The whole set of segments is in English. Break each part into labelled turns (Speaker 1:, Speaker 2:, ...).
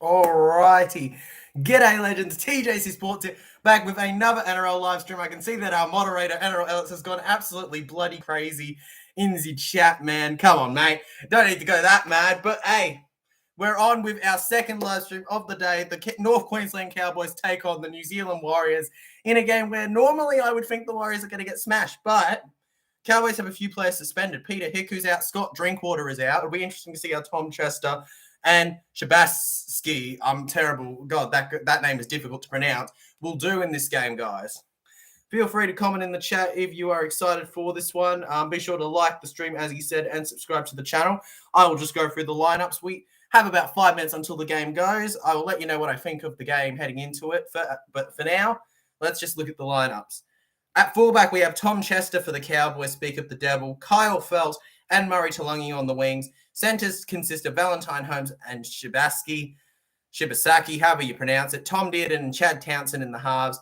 Speaker 1: Alrighty. G'day, legends. TJC Sports here, back with another NRL live stream. I can see that our moderator, NRL Ellis, has gone absolutely bloody crazy in the chat, man. Come on, mate. Don't need to go that mad. But hey, we're on with our second live stream of the day. The North Queensland Cowboys take on the New Zealand Warriors in a game where normally I would think the Warriors are going to get smashed, but Cowboys have a few players suspended. Peter Hiku's out. Scott Drinkwater is out. It'll be interesting to see how Tom Chester and Shabaski, I'm terrible. God, that name is difficult to pronounce. Will do in this game, guys. Feel free to comment in the chat if you are excited for this one. Be sure to like the stream, as he said, and subscribe to the channel. I will just go through the lineups. We have about 5 minutes until the game goes. I will let you know what I think of the game heading into it. But for now, let's just look at the lineups. At fullback, we have Tom Chester for the Cowboys, Speak of the Devil, Kyle Feldt, and Murray Taulagi on the wings. Centers consist of Valentine Holmes and Shibasaki, however you pronounce it. Tom Dearden and Chad Townsend in the halves.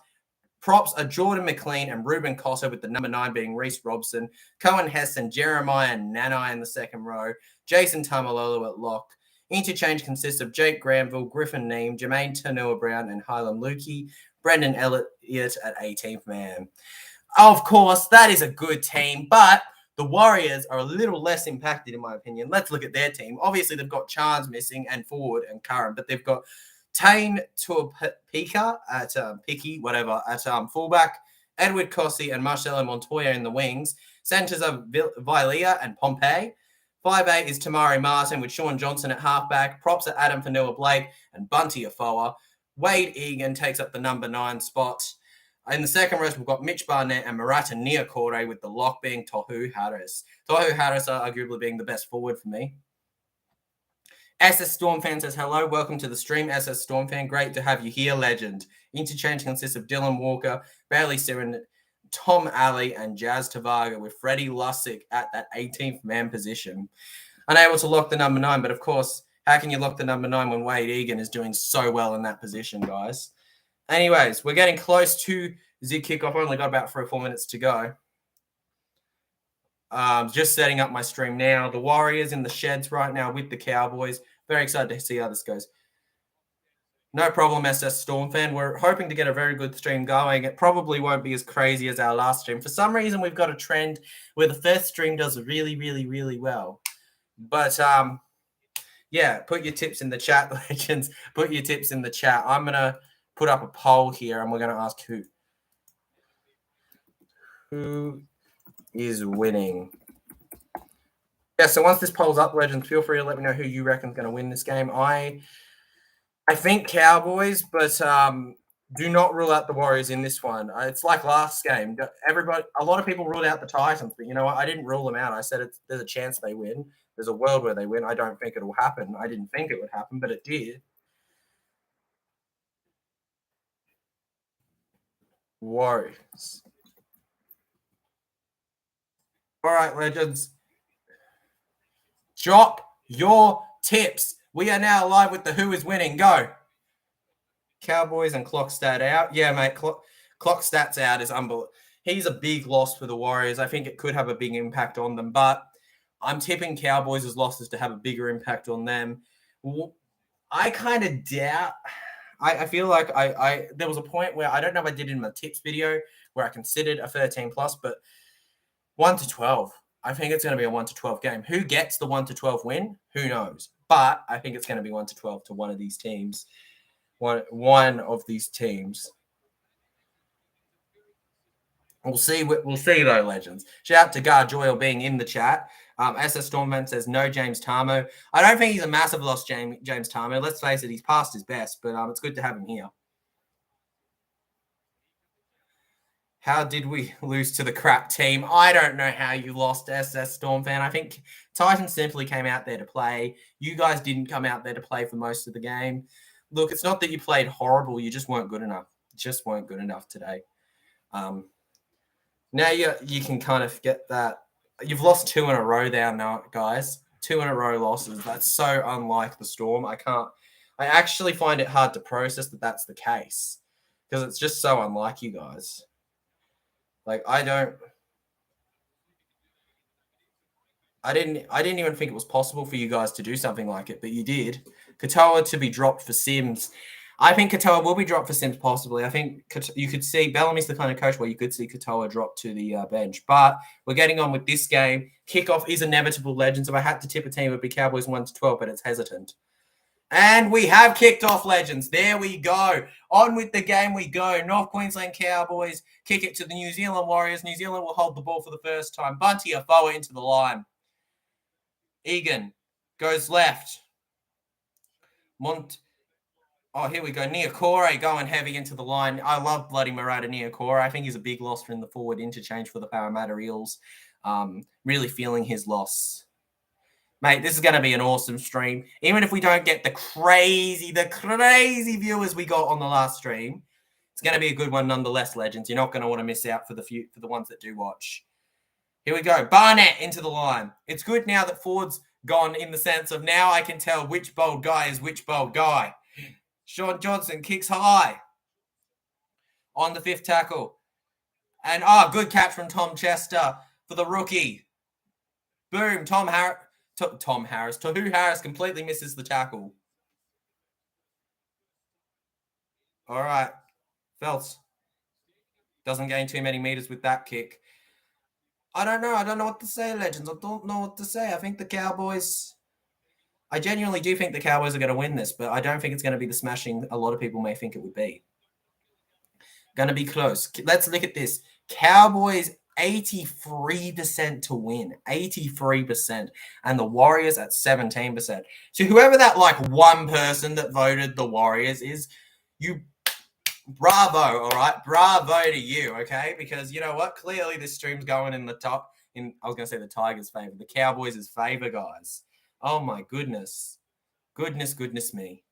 Speaker 1: Props are Jordan McLean and Ruben Cossa, with the number 9 being Reece Robson. Cohen Hess and Jeremiah Nanai in the second row. Jason Tamalolo at lock. Interchange consists of Jake Granville, Griffin Neem, Jermaine Tanua-Brown, and Hylan Lukey. Brendan Elliott at 18th man. Of course, that is a good team, but the Warriors are a little less impacted, in my opinion. Let's look at their team. Obviously, they've got Chance missing and Ford and Curran, but they've got Tane Tuapika at Picky, whatever, at fullback, Edward Cossi and Marcelo Montoya in the wings. Centers are Vilea and Pompey. 5'8" is Tamari Martin with Sean Johnson at halfback. Props are Adam Fanua-Blake and Bunty Afoa. Wade Egan takes up the number 9 spot. In the second row, we've got Mitch Barnett and Murata Niokore, with the lock being Tohu Harris. Tohu Harris arguably being the best forward for me. SS Stormfan says, hello, welcome to the stream, SS Stormfan. Great to have you here, legend. Interchange consists of Dylan Walker, Bailey Siren, Tom Alley, and Jazz Tavaga, with Freddie Lussick at that 18th man position. Unable to lock the number 9, but of course, how can you lock the number 9 when Wade Egan is doing so well in that position, guys? Anyways, we're getting close to the kickoff. Only got about 3 or 4 minutes to go. Just setting up my stream now. The Warriors in the sheds right now with the Cowboys. Very excited to see how this goes. No problem, SS Stormfan. We're hoping to get a very good stream going. It probably won't be as crazy as our last stream. For some reason, we've got a trend where the first stream does really, really, really well. But yeah, put your tips in the chat, legends. Put your tips in the chat. I'm going to put up a poll here, and we're going to ask who is winning. Yeah, so once this poll's up, legends, feel free to let me know who you reckon is going to win this game. I think Cowboys, but do not rule out the Warriors in this one. It's like last game. A lot of people ruled out the Titans, but you know what? I didn't rule them out. I said there's a chance they win. There's a world where they win. I don't think it'll happen. I didn't think it would happen, but it did. Warriors. All right, legends. Drop your tips. We are now live with the who is winning. Go. Cowboys and Clockstat out. Yeah, mate. Clockstats out is unbelievable. He's a big loss for the Warriors. I think it could have a big impact on them, but I'm tipping Cowboys' losses to have a bigger impact on them. I kind of doubt. I feel like there was a point where I don't know if I did in my tips video where I considered a 13 plus, but 1 to 12. I think it's going to be a 1 to 12 game. Who gets the 1 to 12 win? Who knows? But I think it's going to be 1 to 12 to one of these teams. One of these teams. We'll see though, legends. Shout out to Gar Joyle being in the chat. SS Stormman says no James Tamo. I don't think he's a massive loss, James Tamo. Let's face it, he's past his best, but it's good to have him here. How did we lose to the crap team? I don't know how you lost, SS Stormfan. I think Titans simply came out there to play. You guys didn't come out there to play for most of the game. Look, it's not that you played horrible. You just weren't good enough. Just weren't good enough today. Now you can kind of get that. You've lost 2 in a row now, guys. 2 in a row losses. That's so unlike the Storm. I actually find it hard to process that that's the case because it's just so unlike you guys. Like, I don't. I didn't even think it was possible for you guys to do something like it, but you did. Katoa to be dropped for Sims. I think Katoa will be dropped for Sims possibly. I think you could see Bellamy's the kind of coach where you could see Katoa drop to the bench. But we're getting on with this game. Kickoff is inevitable, Legends. If I had to tip a team, it would be Cowboys 1-12, but it's hesitant. And we have kicked off, Legends. There we go. On with the game we go. North Queensland Cowboys kick it to the New Zealand Warriors. New Zealand will hold the ball for the first time. Bunty Afoa into the line. Egan goes left. Oh, here we go. Niokore going heavy into the line. I love bloody Murata Niokore. I think he's a big loss in the forward interchange for the Parramatta Eels. Really feeling his loss. Mate, this is going to be an awesome stream. Even if we don't get the crazy viewers we got on the last stream, it's going to be a good one nonetheless, Legends. You're not going to want to miss out for the ones that do watch. Here we go. Barnett into the line. It's good now that Ford's gone in the sense of now I can tell which bold guy is which bold guy. Sean Johnson kicks high on the fifth tackle. And, good catch from Tom Chester for the rookie. Boom. Tohu Harris completely misses the tackle. All right. Phelps doesn't gain too many meters with that kick. I don't know. I don't know what to say, Legends. I don't know what to say. I think the Cowboys... I genuinely do think the Cowboys are going to win this, but I don't think it's going to be the smashing a lot of people may think it would be. Going to be close. Let's look at this. Cowboys 83% to win. 83%. And the Warriors at 17%. So whoever that one person that voted the Warriors is, bravo, all right? Bravo to you, okay? Because you know what? Clearly this stream's going in I was going to say the Tigers' favor. The Cowboys' favor, guys. Oh, my goodness. Goodness me.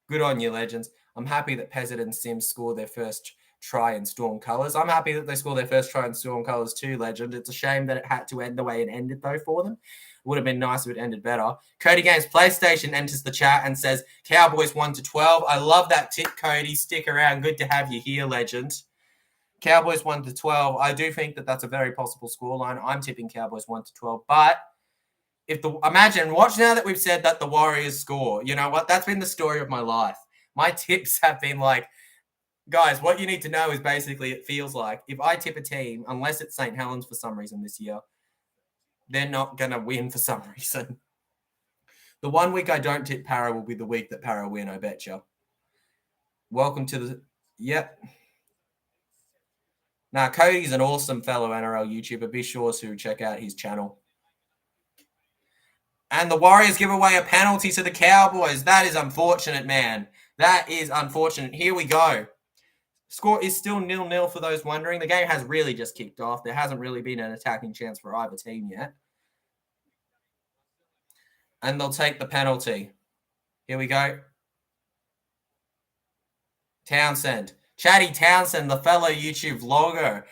Speaker 1: Good on you, Legends. I'm happy that Pezzett and Sims scored their first try in Storm Colours. I'm happy that they scored their first try in Storm Colours too, Legend. It's a shame that it had to end the way it ended, though, for them. It would have been nice if it ended better. Cody Games PlayStation enters the chat and says, Cowboys 1-12. I love that tip, Cody. Stick around. Good to have you here, Legend. Cowboys 1-12. I do think that that's a very possible scoreline. I'm tipping Cowboys 1-12, but... watch now that we've said that the Warriors score. You know what? That's been the story of my life. My tips have been guys, what you need to know is basically it feels like if I tip a team, unless it's St. Helens for some reason this year, they're not going to win for some reason. The 1 week I don't tip Para will be the week that Para win, I bet you. Welcome to the... Yep. Now, Cody's an awesome fellow NRL YouTuber. Be sure to check out his channel. And the Warriors give away a penalty to the Cowboys. That is unfortunate, man. That is unfortunate. Here we go. Score is still 0-0 for those wondering. The game has really just kicked off. There hasn't really been an attacking chance for either team yet. And they'll take the penalty. Here we go. Townsend. Chatty Townsend, the fellow YouTube vlogger.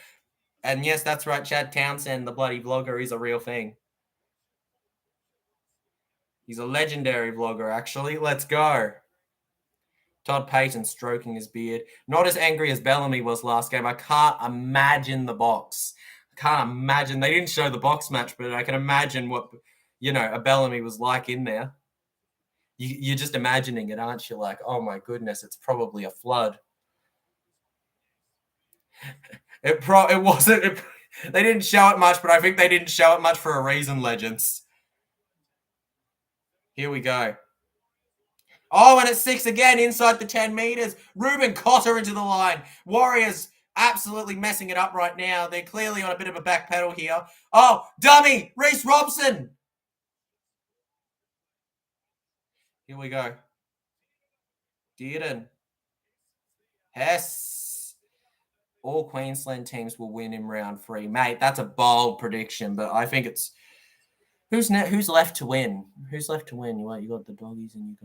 Speaker 1: And yes, that's right, Chad Townsend, the bloody vlogger, is a real thing. He's a legendary vlogger, actually. Let's go. Todd Payton stroking his beard. Not as angry as Bellamy was last game. I can't imagine the box. I can't imagine. They didn't show the box match, but I can imagine what, a Bellamy was like in there. You're just imagining it, aren't you? Oh, my goodness, it's probably a flood. It wasn't. They didn't show it much, but I think they didn't show it much for a reason, Legends. Here we go. Oh, and it's 6 again inside the 10 meters. Ruben Cotter into the line. Warriors absolutely messing it up right now. They're clearly on a bit of a back pedal here. Oh, dummy! Reece Robson! Here we go. Dearden. Hess. All Queensland teams will win in round 3. Mate, that's a bold prediction, but I think it's... Who's left to win? Who's left to win? You got the Doggies and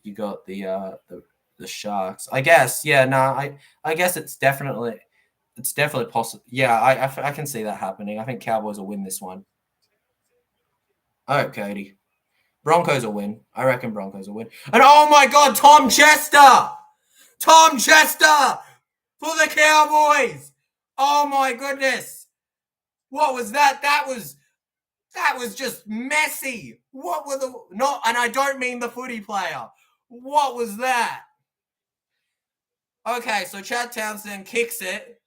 Speaker 1: you got the Sharks. I guess, yeah. No, I guess it's definitely possible. Yeah, I can see that happening. I think Cowboys will win this one. Oh, Cody. Broncos will win. I reckon Broncos will win. And oh my God, Tom Chester! Tom Chester for the Cowboys! Oh my goodness! What was that? That was That was just messy. What were the... Not, and I don't mean the footy player. What was that? Okay, so Chad Townsend kicks it.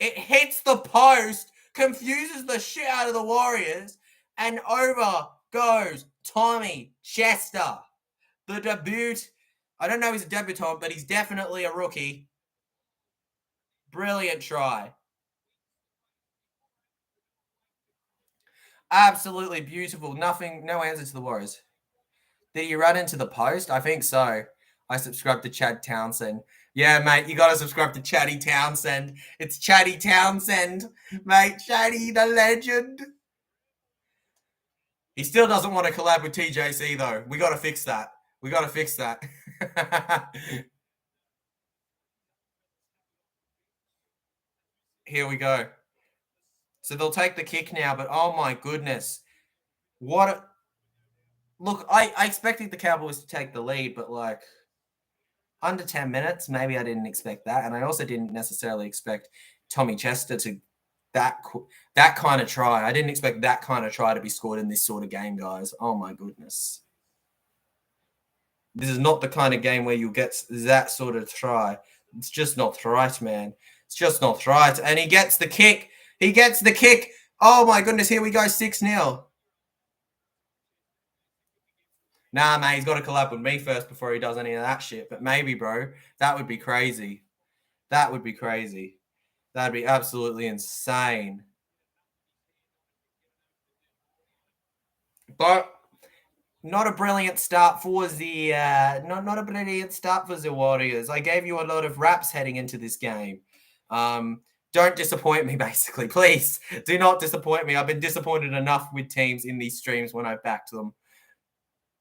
Speaker 1: It hits the post, confuses the shit out of the Warriors, and over goes Tommy Chester. The debut. I don't know he's a debutant, but he's definitely a rookie. Brilliant try. Absolutely beautiful. Nothing, no answer to the Warriors. Did he run into the post? I think so. I subscribed to Chad Townsend. Yeah, mate, you got to subscribe to Chatty Townsend. It's Chatty Townsend, mate. Chatty, the legend. He still doesn't want to collab with TJC, though. We got to fix that. We got to fix that. Here we go. So they'll take the kick now, but oh my goodness. What a... Look, I expected the Cowboys to take the lead, but like under 10 minutes, maybe I didn't expect that. And I also didn't necessarily expect Tommy Chester to that kind of try. I didn't expect that kind of try to be scored in this sort of game, guys. Oh my goodness. This is not the kind of game where you'll get that sort of try. It's just not right, man. It's just not right. And he gets the kick. He gets the kick. Oh my goodness, here we go, 6-0. Nah, man, he's got to collab with me first before he does any of that shit. But maybe, bro, that would be crazy. That would be crazy. That'd be absolutely insane. But not a brilliant start for the not a brilliant start for the Warriors. I gave you a lot of raps heading into this game. Don't disappoint me, basically. Please do not disappoint me. I've been disappointed enough with teams in these streams when I've backed them.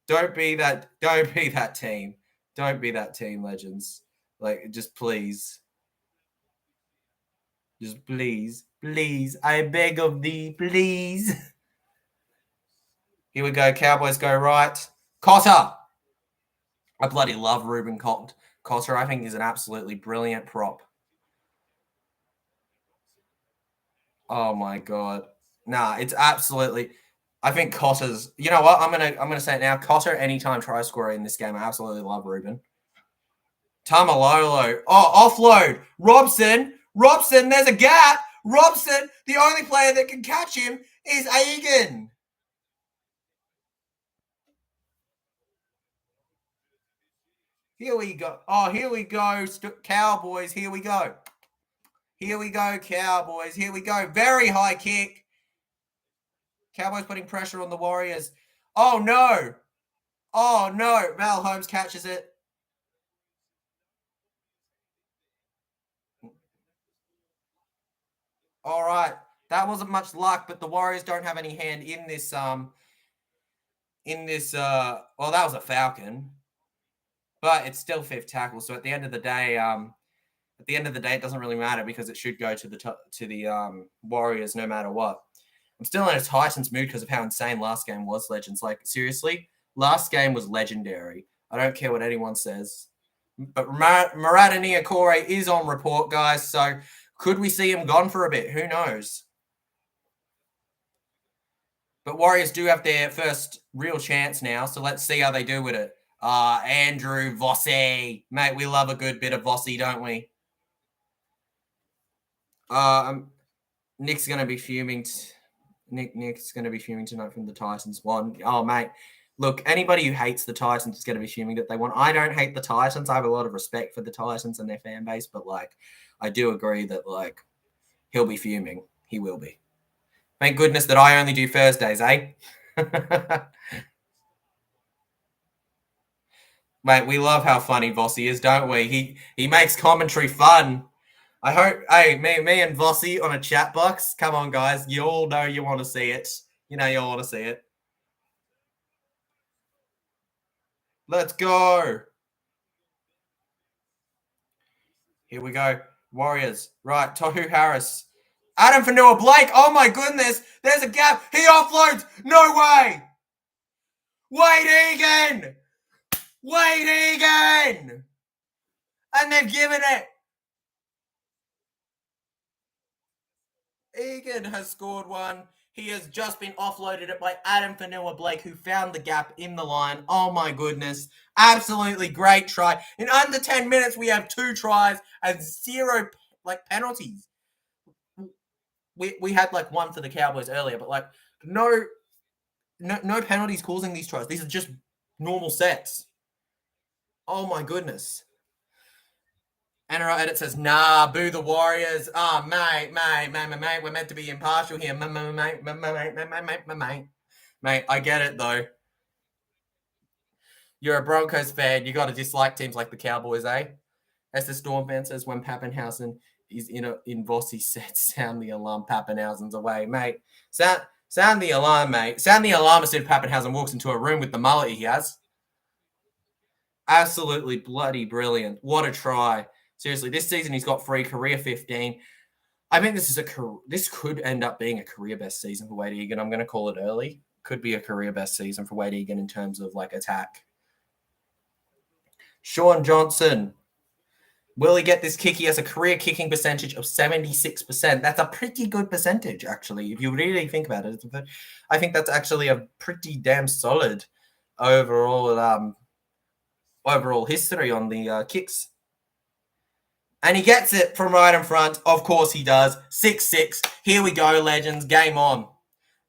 Speaker 1: Don't be that team. Don't be that team, legends. Like, just please. Just please. Please. I beg of thee, please. Here we go. Cowboys go right. Cotter. I bloody love Ruben Cotter. I think he's an absolutely brilliant prop. Oh my god. Nah, it's absolutely... I think Cotter's... You know what? I'm gonna say it now. Cotter, anytime try scorer in this game. I absolutely love Ruben. Tamalolo. Oh, offload. Robson, there's a gap. Robson, the only player that can catch him is Egan. Here we go. Oh, here we go. Cowboys, here we go. Here we go, Cowboys. Here we go. Very high kick. Cowboys putting pressure on the Warriors. Oh, no. Oh, no. Val Holmes catches it. All right. That wasn't much luck, but the Warriors don't have any hand in this, well, that was a Falcon. But it's still fifth tackle. So at the end of the day, it doesn't really matter because it should go to the Warriors no matter what. I'm still in a Titans mood because of how insane last game was, legends. Like, seriously, last game was legendary. I don't care what anyone says. But Marata Niokore is on report, guys. So could we see him gone for a bit? Who knows? But Warriors do have their first real chance now. So let's see how they do with it. Andrew Vossi. Mate, we love a good bit of Vossi, don't we? Nick's going to be fuming. Nick's going to be fuming tonight from the Titans one. Oh, mate. Look, anybody who hates the Titans is going to be fuming that they won. I don't hate the Titans. I have a lot of respect for the Titans and their fan base, but, like, I do agree that, like, he'll be fuming. He will be. Thank goodness that I only do Thursdays, eh? Mate, we love how funny Vossi is, don't we? He makes commentary fun. I hope, hey, me and Vossi on a chat box. Come on, guys. You all know you want to see it. You know you all want to see it. Let's go. Here we go. Warriors. Right, Tohu Harris. Adam Fanua Blake. Oh, my goodness. There's a gap. He offloads. No way. Wade Egan. Wade Egan. And they've given it. Egan has scored one. He has just been offloaded it by Adam Fanua-Blake, who found the gap in the line. Oh my goodness. Absolutely great try. In under 10 minutes, we have 2 tries and 0 penalties. We had 1 for the Cowboys earlier, but no penalties causing these tries. These are just normal sets. Oh my goodness. NRL edit says, nah, boo the Warriors. Oh, mate, we're meant to be impartial here. Mate, I get it, though. You're a Broncos fan. You got to dislike teams like the Cowboys, eh? As the Storm fan says, when Pappenhausen is in Vossi sets, sound the alarm. Pappenhausen's away, mate. Sound the alarm, mate. Sound the alarm as soon as Pappenhausen walks into a room with the mullet he has. Absolutely bloody brilliant. What a try. Seriously, this season he's got free career 15. I think this could end up being a career best season for Wade Egan. I'm going to call it early. Could be a career best season for Wade Egan in terms of attack. Sean Johnson. Will he get this kick? He has a career kicking percentage of 76%. That's a pretty good percentage, actually, if you really think about it. I think that's actually a pretty damn solid overall history on the kicks. And he gets it from right in front. Of course he does. 6-6. Here we go, legends. Game on.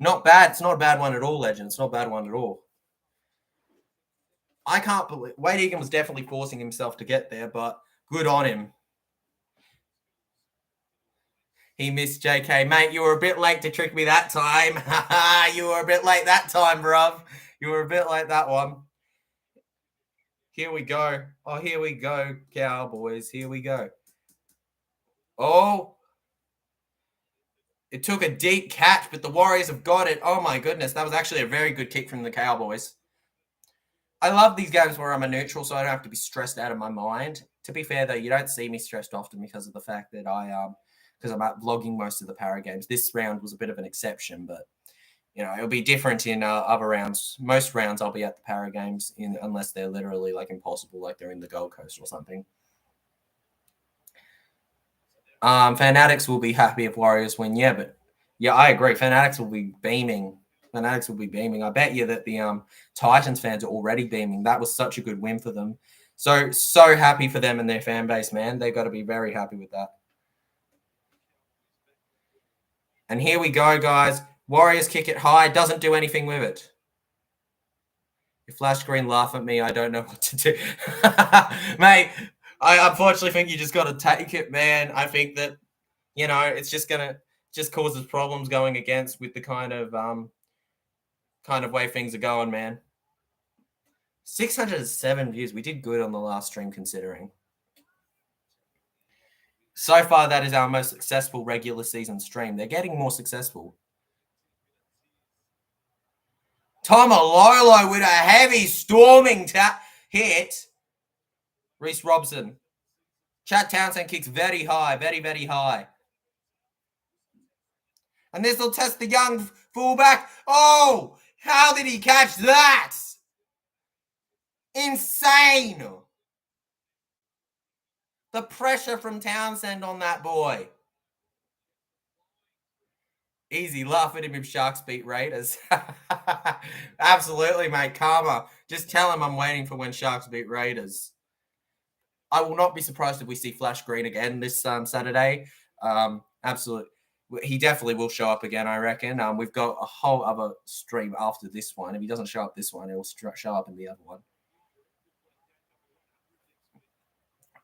Speaker 1: Not bad. It's not a bad one at all, legends. It's not a bad one at all. I can't believe... Wade Egan was definitely forcing himself to get there, but good on him. He missed JK. Mate, you were a bit late to trick me that time. You were a bit late that time, bruv. You were a bit late that one. Here we go. Oh, here we go, Cowboys. Here we go. Oh. It took a deep catch, but the Warriors have got it. Oh, my goodness. That was actually a very good kick from the Cowboys. I love these games where I'm a neutral, so I don't have to be stressed out of my mind. To be fair, though, you don't see me stressed often because of the fact that because I'm out vlogging most of the para games. This round was a bit of an exception, but, it'll be different in other rounds. Most rounds I'll be at the para games unless they're literally, impossible, like they're in the Gold Coast or something. Fanatics will be happy if Warriors win. Yeah, I agree. Fanatics will be beaming. I bet you that the Titans fans are already beaming. That was such a good win for them. So happy for them and their fan base, man. They've got to be very happy with that. And here we go, guys. Warriors kick it high. Doesn't do anything with it. If Flash Green laugh at me, I don't know what to do. Mate, I unfortunately think you just got to take it, man. I think that, it's just going to causes problems going against with the kind of way things are going, man. 607 views. We did good on the last stream considering. So far, that is our most successful regular season stream. They're getting more successful. Tomalolo with a heavy storming hit. Reece Robson. Chad Townsend kicks very high, very, very high. And this will test the young fullback. Oh, how did he catch that? Insane. The pressure from Townsend on that boy. Easy, laugh at him if Sharks beat Raiders. Absolutely, mate. Karma. Just tell him I'm waiting for when Sharks beat Raiders. I will not be surprised if we see Flash Green again this Saturday. Absolutely. He definitely will show up again, I reckon. We've got a whole other stream after this one. If he doesn't show up this one, he'll show up in the other one.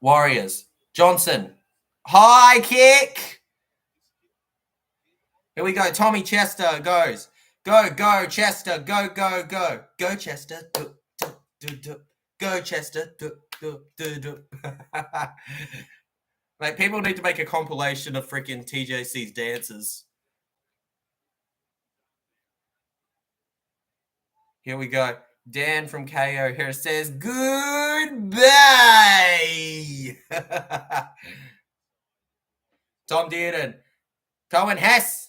Speaker 1: Warriors. Johnson. High kick. Here we go. Tommy Chester goes. Go, Chester. Go. Go, Chester. Go, Chester. Like, people need to make a compilation of freaking TJC's dances. Here we go. Dan from Kayo here says, goodbye. Tom Dearden. Cohen Hess.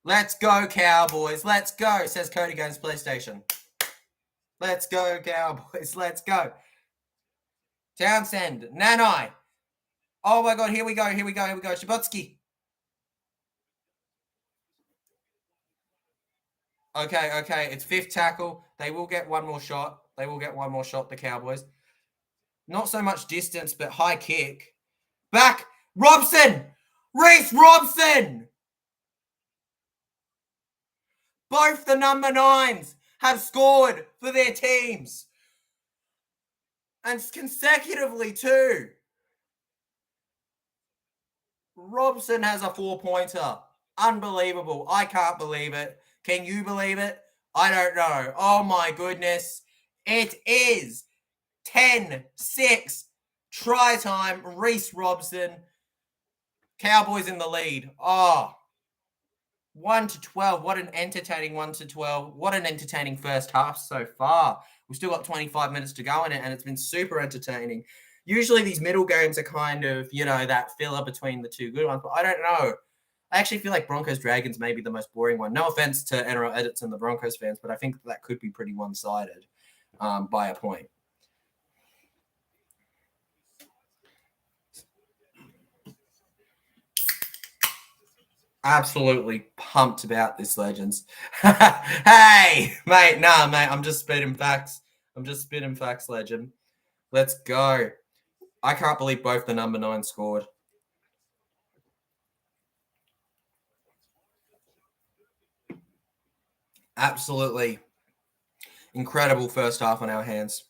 Speaker 1: Let's go, Cowboys. Let's go, says Cody Games PlayStation. Let's go, Cowboys. Let's go. Townsend. Nanai. Oh, my God. Here we go. Shabotsky. Okay. It's fifth tackle. They will get one more shot. The Cowboys. Not so much distance, but high kick. Back. Robson! Reece Robson! Both the number 9s have scored for their teams. And consecutively, too. Robson has a 4-pointer. Unbelievable. I can't believe it. Can you believe it? I don't know. Oh, my goodness. It is 10-6. Try time. Reece Robson. Cowboys in the lead. Oh, 1-12. What an entertaining 1-12. What an entertaining first half so far. We've still got 25 minutes to go in it, and it's been super entertaining. Usually these middle games are kind of, that filler between the two good ones, but I don't know. I actually feel like Broncos-Dragons may be the most boring one. No offense to NRL edits and the Broncos fans, but I think that could be pretty one-sided by a point. Absolutely pumped about this, Legends. Hey, mate. Nah, mate. I'm just spitting facts, Legend. Let's go. I can't believe both the number 9 scored. Absolutely incredible first half on our hands.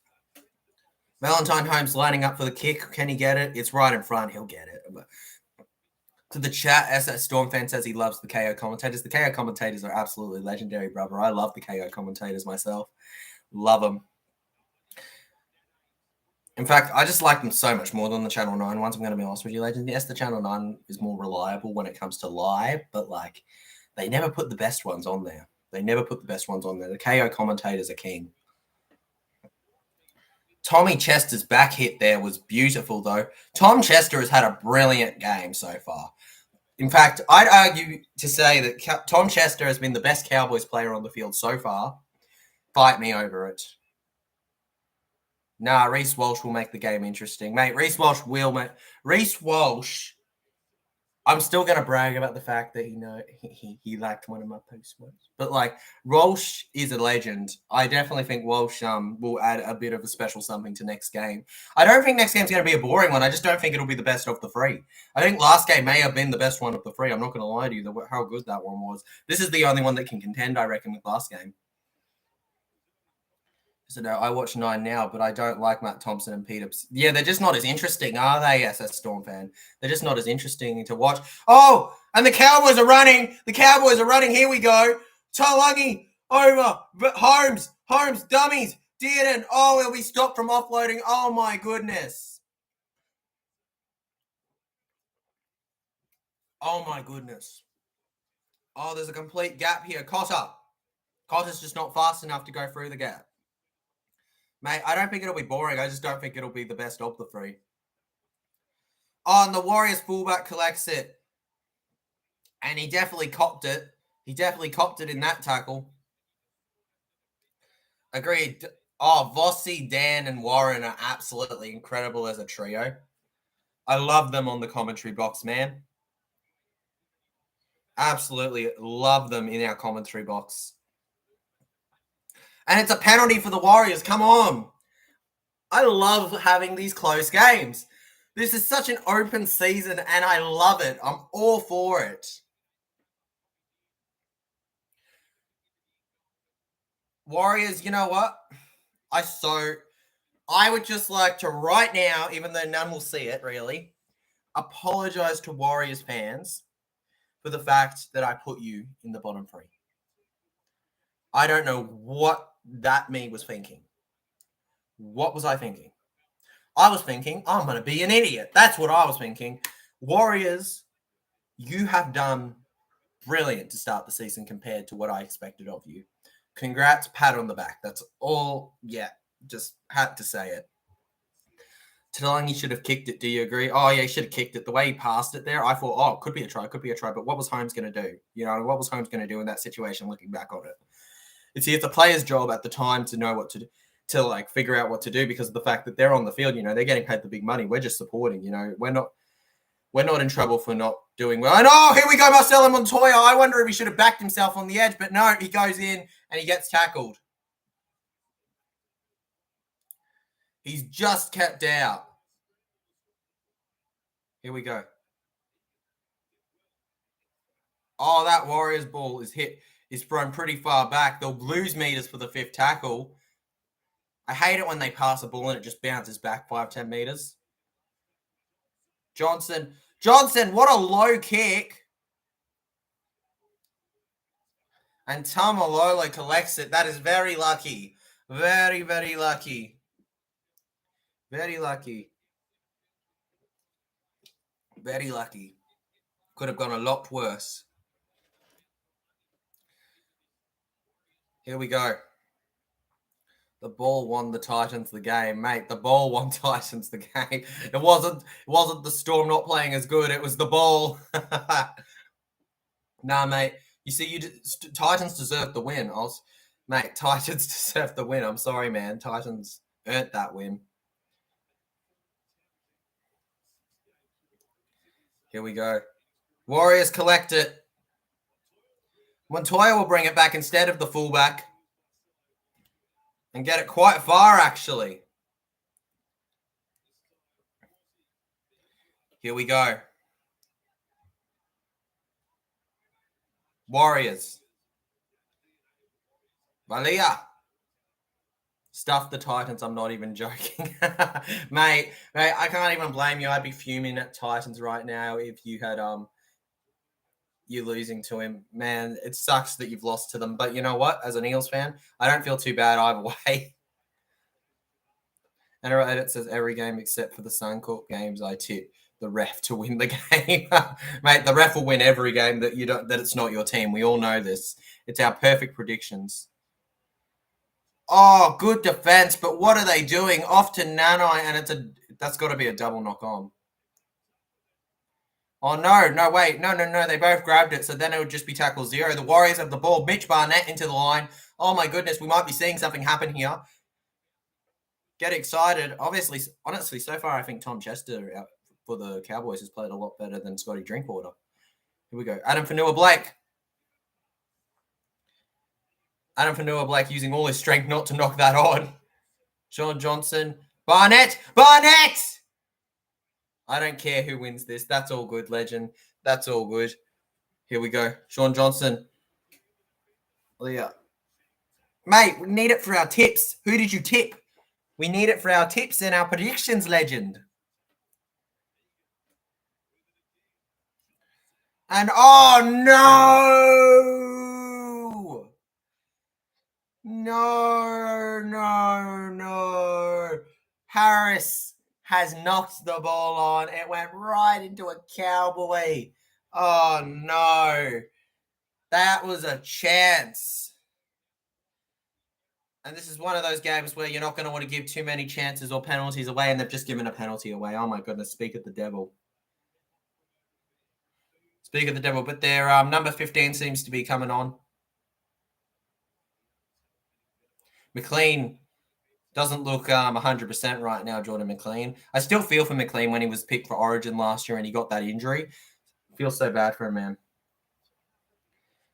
Speaker 1: Valentine Holmes lining up for the kick. Can he get it? It's right in front. He'll get it. To the chat, SS Storm fan says he loves the Kayo commentators. The Kayo commentators are absolutely legendary, brother. I love the Kayo commentators myself. Love them. In fact, I just like them so much more than the Channel 9 ones. I'm going to be honest with you, Legend. Yes, the Channel 9 is more reliable when it comes to live, but they never put the best ones on there. The Kayo commentators are king. Tommy Chester's back hit there was beautiful, though. Tom Chester has had a brilliant game so far. In fact, I'd argue to say that Tom Chester has been the best Cowboys player on the field so far. Fight me over it. Nah, Reece Walsh will make the game interesting. Mate, Reece Walsh will, mate. Reece Walsh, I'm still going to brag about the fact that, he liked one of my post words. But, Walsh is a legend. I definitely think Walsh will add a bit of a special something to next game. I don't think next game's going to be a boring one. I just don't think it'll be the best of the three. I think last game may have been the best one of the three. I'm not going to lie to you how good that one was. This is the only one that can contend, I reckon, with last game. So no, I watch 9 now, but I don't like Matt Thompson and Peter. Yeah, they're just not as interesting, are they, SS Storm fan? They're just not as interesting to watch. Oh, and the Cowboys are running. Here we go. Taulagi over. Holmes, dummies. Dearden. Oh, we'll be stopped from offloading. Oh, my goodness. Oh, my goodness. Oh, there's a complete gap here. Cotter's just not fast enough to go through the gap. Mate, I don't think it'll be boring. I just don't think it'll be the best of the three. Oh, and the Warriors fullback collects it. And he definitely copped it. In that tackle. Agreed. Oh, Vossi, Dan, and Warren are absolutely incredible as a trio. I love them on the commentary box, man. Absolutely love them in our commentary box. And it's a penalty for the Warriors. Come on. I love having these close games. This is such an open season, and I love it. I'm all for it. Warriors, you know what? I would just like to right now, even though none will see it really, apologize to Warriors fans for the fact that I put you in the bottom three. I don't know what that me was thinking. What was I thinking? I was thinking, I'm going to be an idiot. That's what I was thinking. Warriors, you have done brilliant to start the season compared to what I expected of you. Congrats, pat on the back. That's all. Yeah, just had to say it. Talangi should have kicked it. Do you agree? Oh, yeah, he should have kicked it. The way he passed it there, I thought, oh, could be a try. But what was Holmes going to do? What was Holmes going to do in that situation looking back on it? It's the player's job at the time to know what to do, to figure out what to do because of the fact that they're on the field, they're getting paid the big money. We're just supporting, we're not. We're not in trouble for not doing well. And here we go, Marcelo Montoya. I wonder if he should have backed himself on the edge, but no, he goes in and he gets tackled. He's just kept out. Here we go. Oh, that Warriors ball is thrown pretty far back. They'll lose meters for the 5th tackle. I hate it when they pass a ball and it just bounces back 5-10 meters. Johnson, what a low kick. And Tamalolo collects it. That is very lucky. Very, very lucky. Very lucky. Very lucky. Could have gone a lot worse. Here we go. The ball won the Titans the game, mate. The ball won Titans the game. It wasn't the Storm not playing as good. It was the ball. Nah, mate. You see, Titans deserve the win. Mate, Titans deserve the win. I'm sorry, man. Titans earned that win. Here we go. Warriors collect it. Montoya will bring it back instead of the fullback. And get it quite far, actually. Here we go. Warriors. Valia. Stuff the Titans. I'm not even joking. mate, I can't even blame you. I'd be fuming at Titans right now if you had you losing to him. Man, it sucks that you've lost to them. But you know what? As an Eels fan, I don't feel too bad either way. NRL Edit says every game except for the Suncorp games, I tip the ref to win the game. Mate, the ref will win every game that it's not your team. We all know this. It's our perfect predictions. Oh, good defense, but what are they doing? Off to Nanai, and that's got to be a double knock on. Oh, no, wait. No. They both grabbed it, so then it would just be tackle 0. The Warriors have the ball. Mitch Barnett into the line. Oh, my goodness. We might be seeing something happen here. Get excited. Honestly, so far, I think Tom Chester for the Cowboys has played a lot better than Scotty Drinkwater. Here we go. Adam Fanua-Blake. Adam Fanua-Blake using all his strength not to knock that on. Sean Johnson. Barnett! I don't care who wins this. That's all good, legend. That's all good. Here we go. Sean Johnson. Leah. Mate, we need it for our tips. Who did you tip? We need it for our tips and our predictions, legend. And oh no. Harris has knocked the ball on. It went right into a Cowboy. Oh no. That was a chance. And this is one of those games where you're not going to want to give too many chances or penalties away, and they've just given a penalty away. Oh my goodness, speak of the devil. Speak of the devil, but their number 15 seems to be coming on. McLean doesn't look 100% right now, Jordan McLean. I still feel for McLean when he was picked for Origin last year and he got that injury. Feel so bad for him, man.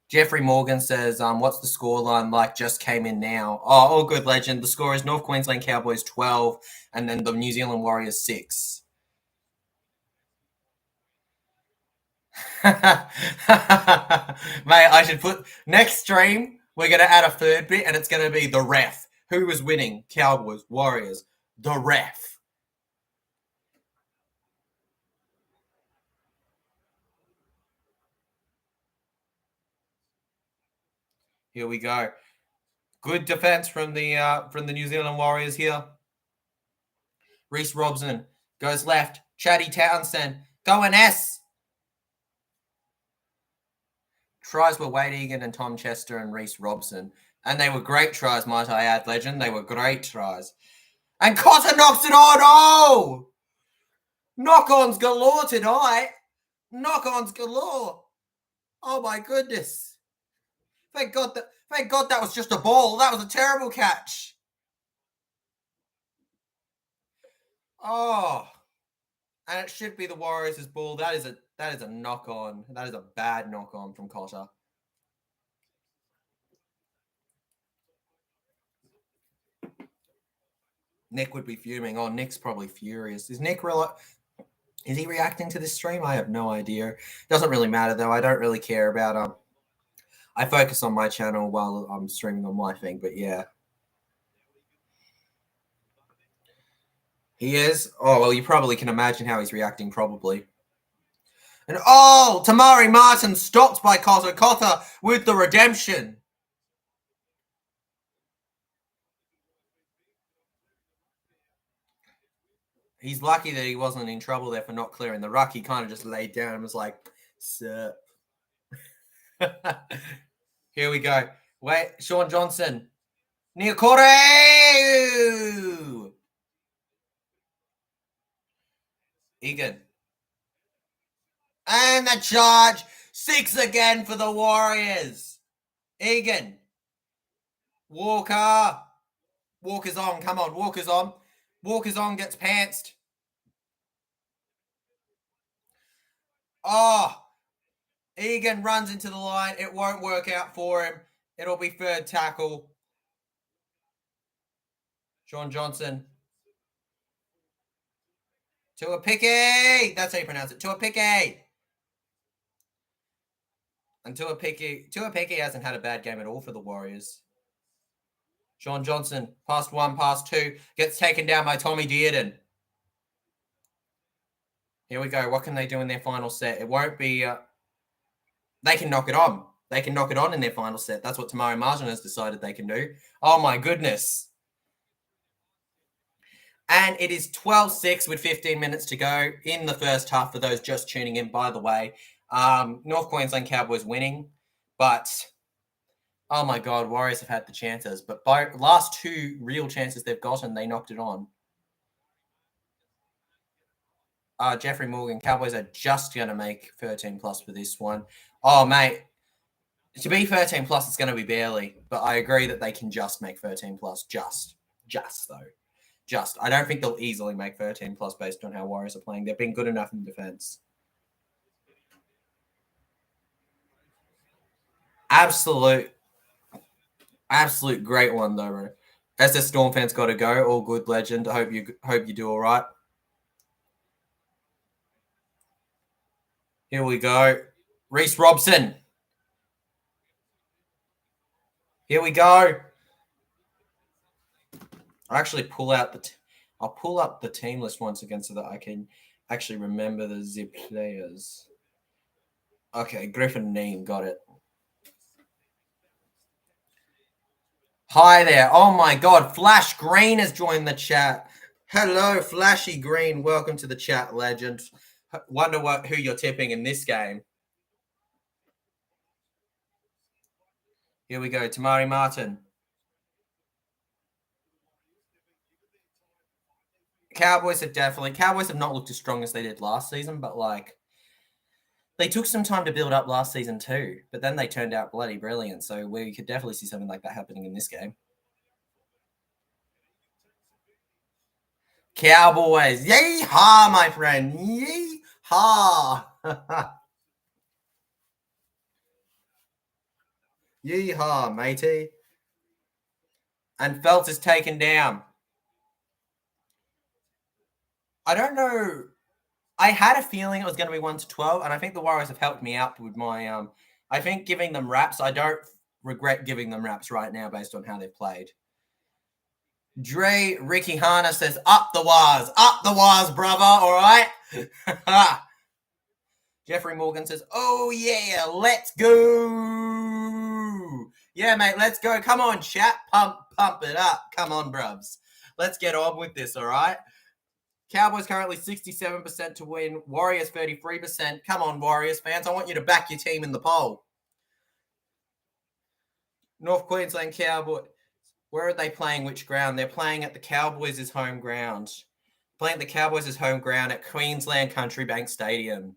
Speaker 1: Jeffrey Morgan says, what's the scoreline like? Just came in now. Oh, all good, legend. The score is North Queensland Cowboys 12 and then the New Zealand Warriors 6. Mate, I should put next stream. We're going to add a third bit, and it's going to be the ref. Who was winning? Cowboys, Warriors, the ref. Here we go. Good defense from the New Zealand Warriors here. Reece Robson goes left. Chatty Townsend going S. Tries were Wade Egan and Tom Chester and Reece Robson. And they were great tries, might I add, legend. They were great tries. And Cotter knocks it on. Oh! Knock-ons galore tonight. Knock-ons galore. Oh, my goodness. Thank God that was just a ball. That was a terrible catch. Oh. And it should be the Warriors' ball. That is a knock on. That is a bad knock on from Cotter. Nick would be fuming. Oh, Nick's probably furious. Is he reacting to this stream? I have no idea. Doesn't really matter though. I don't really care about I focus on my channel while I'm streaming on my thing, but yeah. He is? Oh, well, you probably can imagine how he's reacting, probably. And Tamari Martin stopped by Cotter. Cotter with the redemption. He's lucky that he wasn't in trouble there for not clearing the ruck. He kind of just laid down and was like, sir. Here we go. Wait, Sean Johnson. Niokore! Egan. And the charge. 6 again for the Warriors. Egan. Walker. Walker's on. Come on, Walker's on. Walker's on, gets pantsed. Oh, Egan runs into the line. It won't work out for him. It'll be third tackle. Sean Johnson. Tuapiki. That's how you pronounce it. Tuapiki. And Tuapiki hasn't had a bad game at all for the Warriors. Sean Johnson, past 1, past 2, gets taken down by Tommy Dearden. Here we go. What can they do in their final set? It won't be... they can knock it on. They can knock it on in their final set. That's what Tamari Martin has decided they can do. Oh, my goodness. And it is 12-6 with 15 minutes to go in the first half for those just tuning in, by the way. North Queensland Cowboys winning. But, oh, my God, Warriors have had the chances. But by last 2 real chances they've gotten, they knocked it on. Jeffrey Morgan, Cowboys are just going to make 13 plus for this one. Oh, mate, to be 13 plus, it's going to be barely. But I agree that they can just make 13 plus. Just though. Just. I don't think they'll easily make 13 plus based on how Warriors are playing. They've been good enough in defense. Absolute great one though, bro. SS Storm fans got to go. All good, legend. I hope you do all right. Here we go. Reece Robson. Here we go. I'll actually pull out I'll pull up the team list once again so that I can actually remember the zip players. Okay, Griffin Neem, got it. Hi there. Oh my God, Flash Green has joined the chat. Hello, Flashy Green. Welcome to the chat, legend. Wonder who you're tipping in this game. Here we go, Tamari Martin. Cowboys have not looked as strong as they did last season, but like they took some time to build up last season too, but then they turned out bloody brilliant. So we could definitely see something like that happening in this game. Cowboys, yee-haw, my friend, yee-haw. Yee-haw, matey. And Phelps is taken down. I don't know. I had a feeling it was going to be 1-12, and I think the Warriors have helped me out with my I think giving them raps. I don't regret giving them raps right now based on how they've played. Ricky Hanna says, up the wires, brother, all right? Jeffrey Morgan says, oh, yeah, let's go. Yeah, mate, let's go. Come on, chat. Pump it up. Come on, bruvs. Let's get on with this, all right? Cowboys currently 67% to win. Warriors 33%. Come on, Warriors fans. I want you to back your team in the poll. North Queensland Cowboys. Where are they playing? Which ground? They're playing at the Cowboys' home ground. Playing at the Cowboys' home ground at Queensland Country Bank Stadium.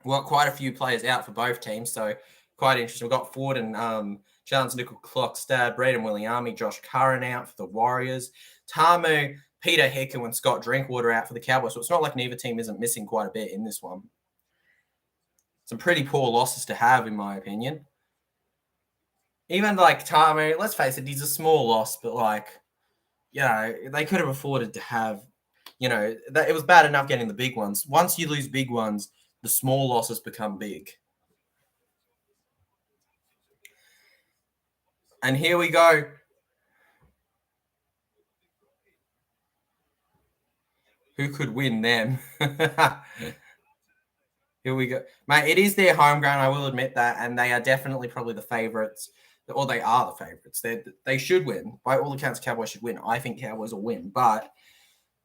Speaker 1: We've got quite a few players out for both teams, so quite interesting. We've got Ford and Chance Nickel Clockstad, Braden Williami, Josh Curran out for the Warriors. Tamu Peter Hickey and Scott Drinkwater out for the Cowboys. So it's not like neither team isn't missing quite a bit in this one. Some pretty poor losses to have, in my opinion. Even like Tamo, let's face it, he's a small loss, but like, you know, they could have afforded to have, you know, it was bad enough getting the big ones. Once you lose big ones, the small losses become big. And here we go. Who could win them? Here we go. Mate, it is their home ground, I will admit that, and they are definitely probably the favourites, or they are the favourites. They should win. By all accounts, Cowboys should win. I think Cowboys will win, but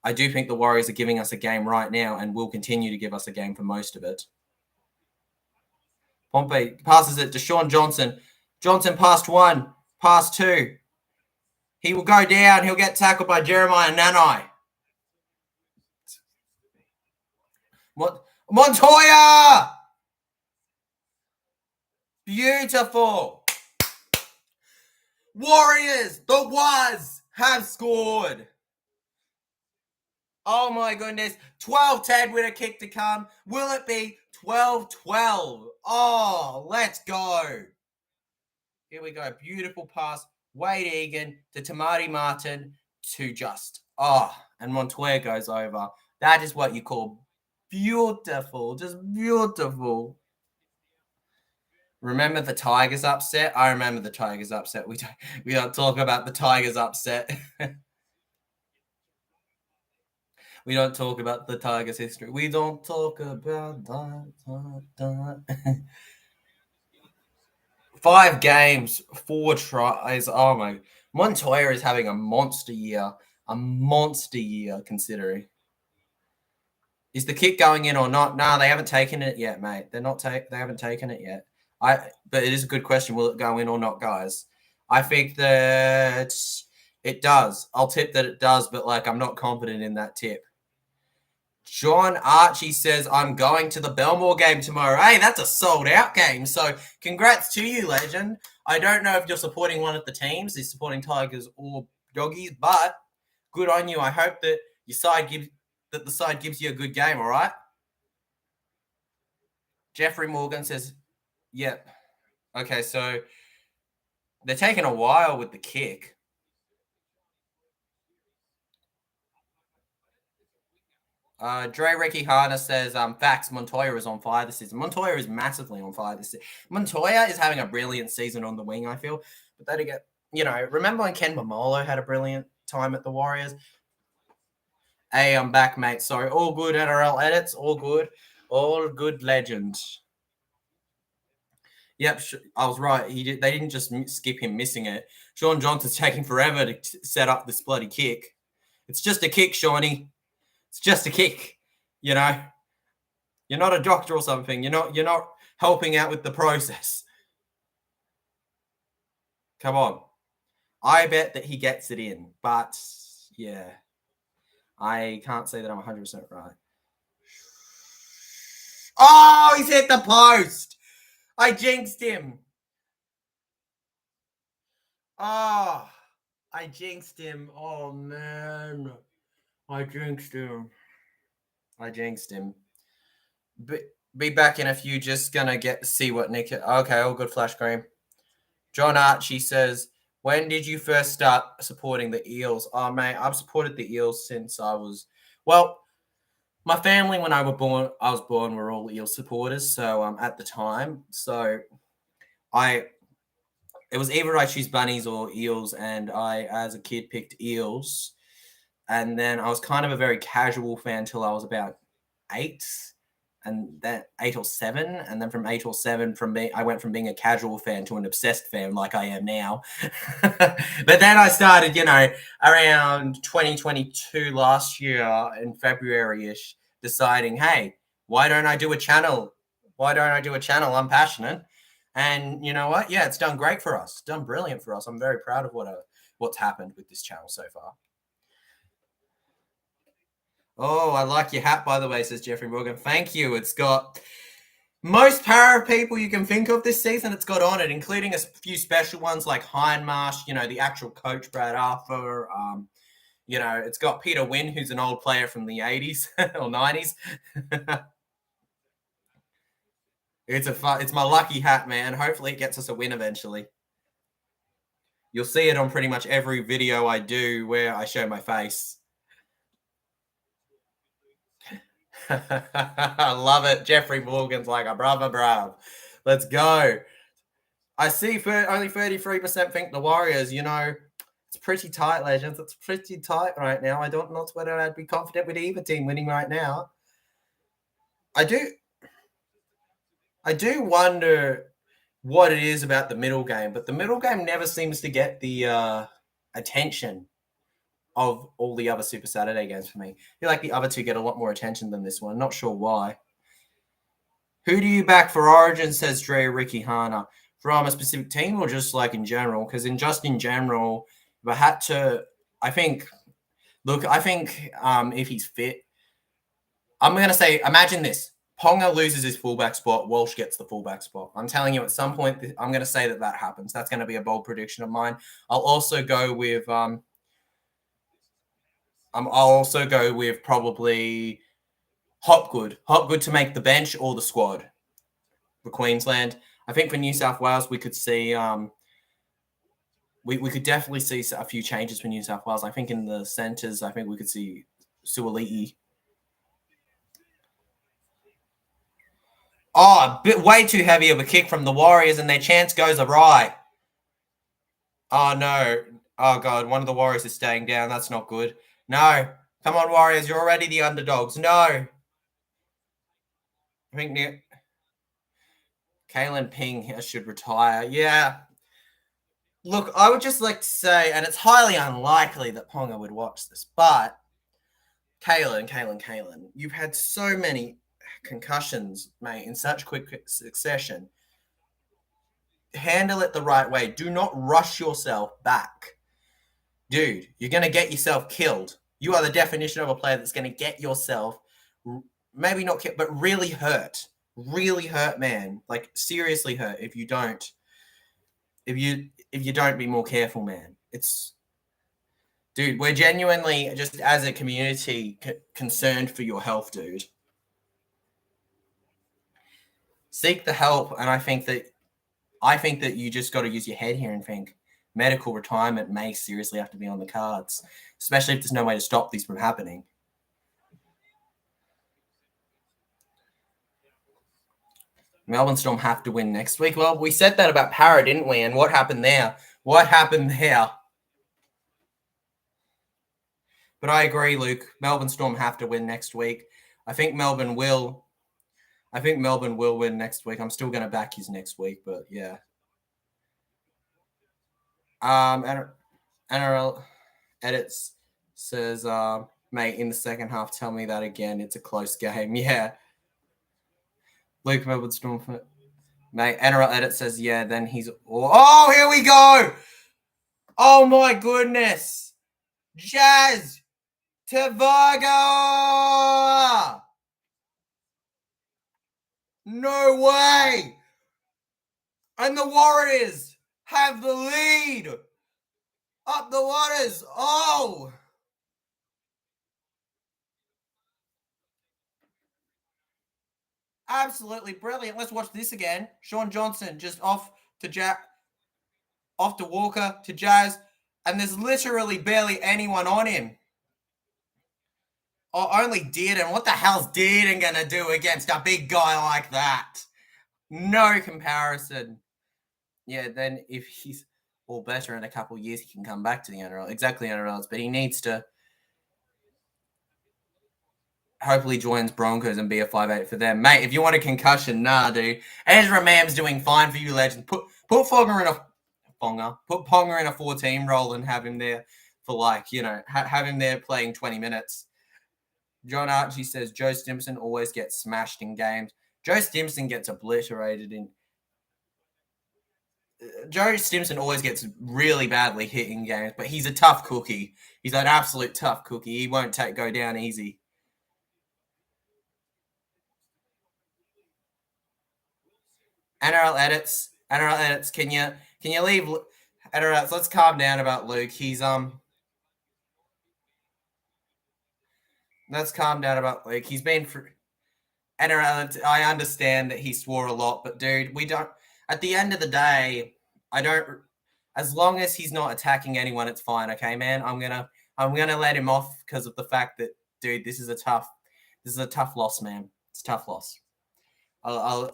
Speaker 1: I do think the Warriors are giving us a game right now and will continue to give us a game for most of it. Pompey passes it to Sean Johnson. Johnson passed one, passed two. He will go down. He'll get tackled by Jeremiah Nanai. What? Montoya! Beautiful. Warriors, the Was have scored. Oh my goodness. 12-10 with a kick to come. Will it be 12-12? Oh, let's go. Here we go. Beautiful pass. Wade Egan to Tamati Martin to Just. Oh, and Montoya goes over. That is what you call beautiful. Just beautiful. Remember the Tigers upset? I remember the Tigers upset. We don't talk about the Tigers upset. We don't talk about the Tigers' history. We don't talk about that. 5 games, 4 tries. Oh my! Montoya is having a monster year. A monster year, considering. Is the kick going in or not? No, they haven't taken it yet, mate. They haven't taken it yet. But it is a good question. Will it go in or not, guys? I think that it does. I'll tip that it does, but like I'm not confident in that tip. John Archie says, I'm going to the Belmore game tomorrow. Hey, that's a sold-out game. So congrats to you, legend. I don't know if you're supporting one of the teams, is supporting Tigers or Doggies, but good on you. I hope that the side gives you a good game, all right? Jeffrey Morgan says, yep. Okay, so they're taking a while with the kick. Dre Ricky Harner says, facts, Montoya is on fire this season. Montoya is massively on fire this season. Montoya is having a brilliant season on the wing, I feel. But then again, you know, remember when Ken Mamolo had a brilliant time at the Warriors? Hey, I'm back, mate. Sorry. All good NRL edits. All good. All good, legend. Yep, I was right. They didn't just skip him missing it. Sean Johnson's taking forever to set up this bloody kick. It's just a kick, Shawnee. It's just a kick, you know. You're not a doctor or something. You're not helping out with the process. Come on. I bet that he gets it in, but yeah. I can't say that I'm 100% right. Oh, he's hit the post. I jinxed him. Oh, I jinxed him. Oh, man. I jinxed him. Be back in a few. Just gonna see what Nick. Okay, all good. Flash cream. John Archie says, "When did you first start supporting the Eels?" Oh, mate, I've supported the Eels since I was my family when I was born were all Eels supporters. So at the time, it was either I choose bunnies or Eels, and I, as a kid, picked Eels. And then I was kind of a very casual fan till I was about 8, and then 8 or 7. And then from 8 or 7, I went from being a casual fan to an obsessed fan like I am now. But then I started, around 2022 last year in February-ish, deciding, hey, why don't I do a channel? I'm passionate. And you know what? Yeah, it's done great for us. It's done brilliant for us. I'm very proud of what's happened with this channel so far. Oh, I like your hat, by the way, says Jeffrey Morgan. Thank you. It's got most para people you can think of this season. It's got on it, including a few special ones like Hindmarsh, the actual coach, Brad Arthur, You know, it's got Peter Wynn, who's an old player from the 80s or 90s. It's my lucky hat, man. Hopefully it gets us a win eventually. You'll see it on pretty much every video I do where I show my face. I love it. Jeffrey Morgan's like a brother, bruv. Let's go. I see only 33% think the Warriors. You know, it's pretty tight, legends. It's pretty tight right now. I don't know whether I'd be confident with either team winning right now. I do wonder what it is about the middle game, but the middle game never seems to get the attention of all the other Super Saturday games for me. I feel like the other two get a lot more attention than this one. Not sure why. Who do you back for Origin, says Dre Ricky Hana? From a specific team or just like in general? Because in general, if I had to, I think if he's fit, I'm going to say, imagine this. Ponga loses his fullback spot. Walsh gets the fullback spot. I'm telling you, at some point, I'm going to say that happens. That's going to be a bold prediction of mine. I'll also go with probably Hopgood. Hopgood to make the bench or the squad for Queensland. I think for New South Wales, we could see we could definitely see a few changes for New South Wales. I think in the centres, I think we could see Suoli'i. Oh, a bit way too heavy of a kick from the Warriors, and their chance goes awry. Oh, no. Oh, God. One of the Warriors is staying down. That's not good. No. Come on, Warriors. You're already the underdogs. No. I think Kalen Ping should retire. Yeah. Look, I would just like to say, and it's highly unlikely that Ponga would watch this, but Kalen, you've had so many concussions, mate, in such quick succession. Handle it the right way. Do not rush yourself back. Dude, you're going to get yourself killed. You are the definition of a player that's going to get yourself, maybe not killed, but really hurt. Really hurt, man. Like, seriously hurt if you don't. If you don't be more careful, man. Dude, we're genuinely, just as a community, concerned for your health, dude. Seek the help, and I think that you just got to use your head here and think medical retirement may seriously have to be on the cards, especially if there's no way to stop these from happening. Melbourne Storm have to win next week. Well, we said that about Para, didn't we? And what happened there? But I agree, Luke. Melbourne Storm have to win next week. I think Melbourne will win next week. I'm still going to back his next week, but yeah. NRL edits says, mate, in the second half, tell me that again. It's a close game. Yeah. Luke Melbourne Storm. Mate, NRL edit says, yeah, then he's... Oh, here we go! Oh, my goodness! Jazz Tavaga! No way! And the Warriors have the lead! Up the waters! Oh! Absolutely brilliant. Let's watch this again. Sean Johnson just off to Walker, to Jazz, and there's literally barely anyone on him. Oh, only Dearden. What the hell's Dearden going to do against a big guy like that? No comparison. Yeah, then if he's all better in a couple of years, he can come back to the NRL. Exactly, NRLs, but he needs to hopefully joins Broncos and be a 5'8" for them. Mate, if you want a concussion, nah, dude. Ezra Mam's doing fine for you, legend. Put Ponga in a 14 role and have him there for have him there playing 20 minutes. John Archie says Joe Stimson always gets smashed in games. Joe Stimson gets obliterated in... Joe Stimson always gets really badly hit in games, but he's a tough cookie. He's an absolute tough cookie. He won't go down easy. NRL edits. Can you leave NRL? Let's calm down about Luke. He's Let's calm down about like he's been for NRL. I understand that he swore a lot, but dude, we don't. At the end of the day, I don't. As long as he's not attacking anyone, it's fine. Okay, man. I'm gonna let him off because of the fact that, dude, this is a tough loss, man. It's a tough loss. I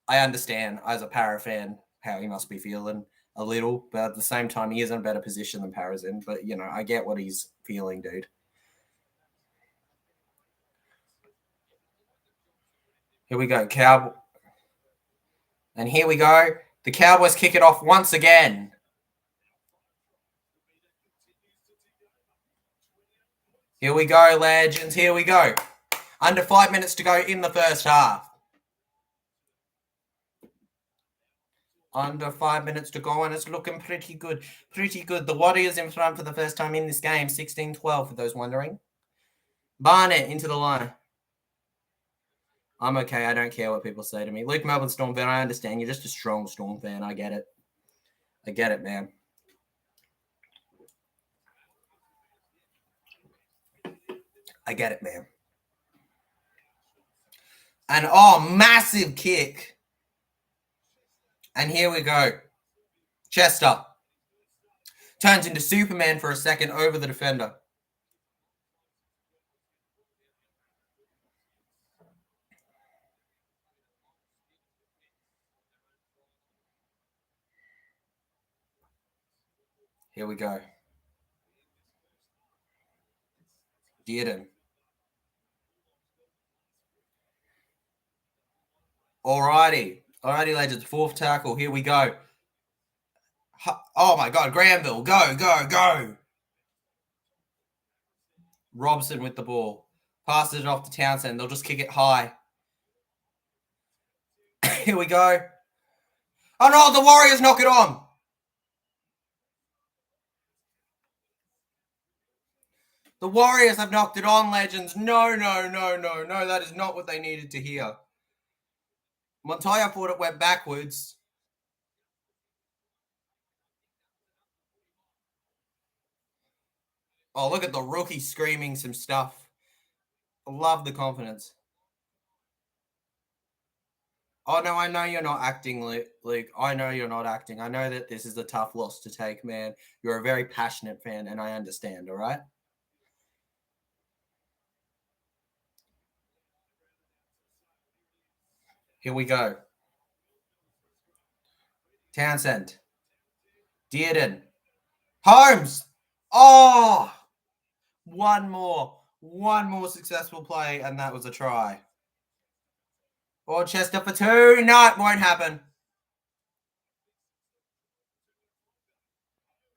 Speaker 1: understand as a Para fan how he must be feeling a little, but at the same time, he is in a better position than Para's in. But I get what he's feeling, dude. Here we go, Cowboy. And here we go. The Cowboys kick it off once again. Here we go, legends. Here we go. Under 5 minutes to go in the first half. Under 5 minutes to go, and it's looking pretty good. Pretty good. The Warriors in front for the first time in this game, 16-12 for those wondering. Barnett into the line. I'm okay. I don't care what people say to me. Luke Melbourne Storm fan, I understand. You're just a strong Storm fan. I get it. I get it, man. I get it, man. And massive kick. And here we go. Chester turns into Superman for a second over the defender. Here we go. Dearden. Alrighty, legends. Fourth tackle. Here we go. Oh my God, Granville. Go. Robson with the ball. Passes it off to Townsend. They'll just kick it high. Here we go. Oh no, the Warriors knock it on. The Warriors have knocked it on, legends. No. That is not what they needed to hear. Montoya thought it went backwards. Oh, look at the rookie screaming some stuff. Love the confidence. Oh, no, I know you're not acting, Luke. I know you're not acting. I know that this is a tough loss to take, man. You're a very passionate fan, and I understand, all right? Here we go. Townsend. Dearden. Holmes. Oh! One more successful play, and that was a try. Chester for 2. No, it won't happen.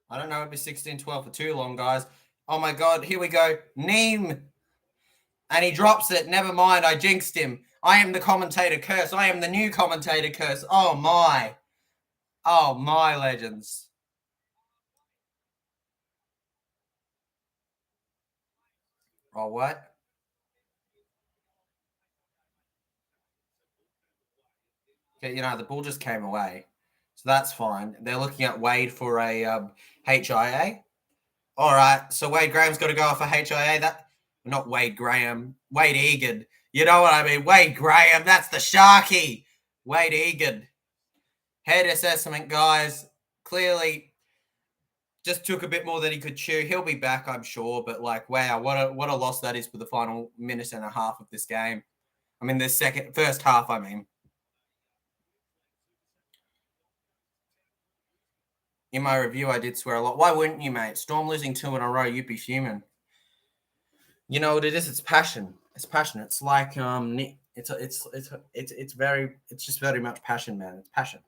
Speaker 1: I don't know. It'd be 16-12 for too long, guys. Oh, my God. Here we go. Neem. And he drops it. Never mind. I jinxed him. I am the commentator curse. I am the new commentator curse. Oh, my. Oh, my, legends. Oh, what? Okay, the ball just came away. So that's fine. They're looking at Wade for a HIA. All right. So Wade Graham's got to go off a HIA. Not Wade Graham. Wade Egan. You know what I mean? Wade Graham. That's the Sharky. Wade Egan. Head assessment, guys. Clearly just took a bit more than he could chew. He'll be back, I'm sure. But, wow, what a loss that is for the final minute and a half of this game. I mean, the first half, I mean. In my review, I did swear a lot. Why wouldn't you, mate? Storm losing 2 in a row, you'd be fuming. You know what it is? It's passion. It's passion. It's like it's just very much passion, man. It's passion.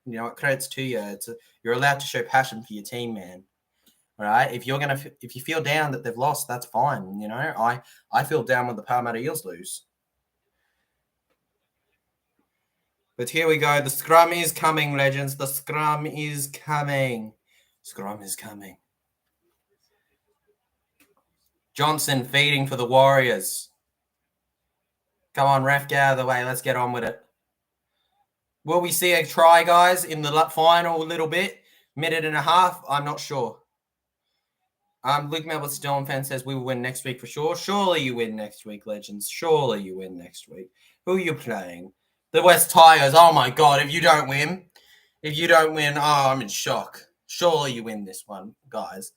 Speaker 1: It credits to you. You're allowed to show passion for your team, man. All right. If you feel down that they've lost, that's fine. I feel down when the Parramatta Eels lose. But here we go. The scrum is coming, legends. The scrum is coming. Scrum is coming. Johnson feeding for the Warriors. Come on, ref, get out of the way. Let's get on with it. Will we see a try, guys, in the final little bit? Minute and a half? I'm not sure. Luke Melbourne Storm fan says we will win next week for sure. Surely you win next week, Legends. Surely you win next week. Who are you playing? The West Tigers. Oh my God! If you don't win, I'm in shock. Surely you win this one, guys.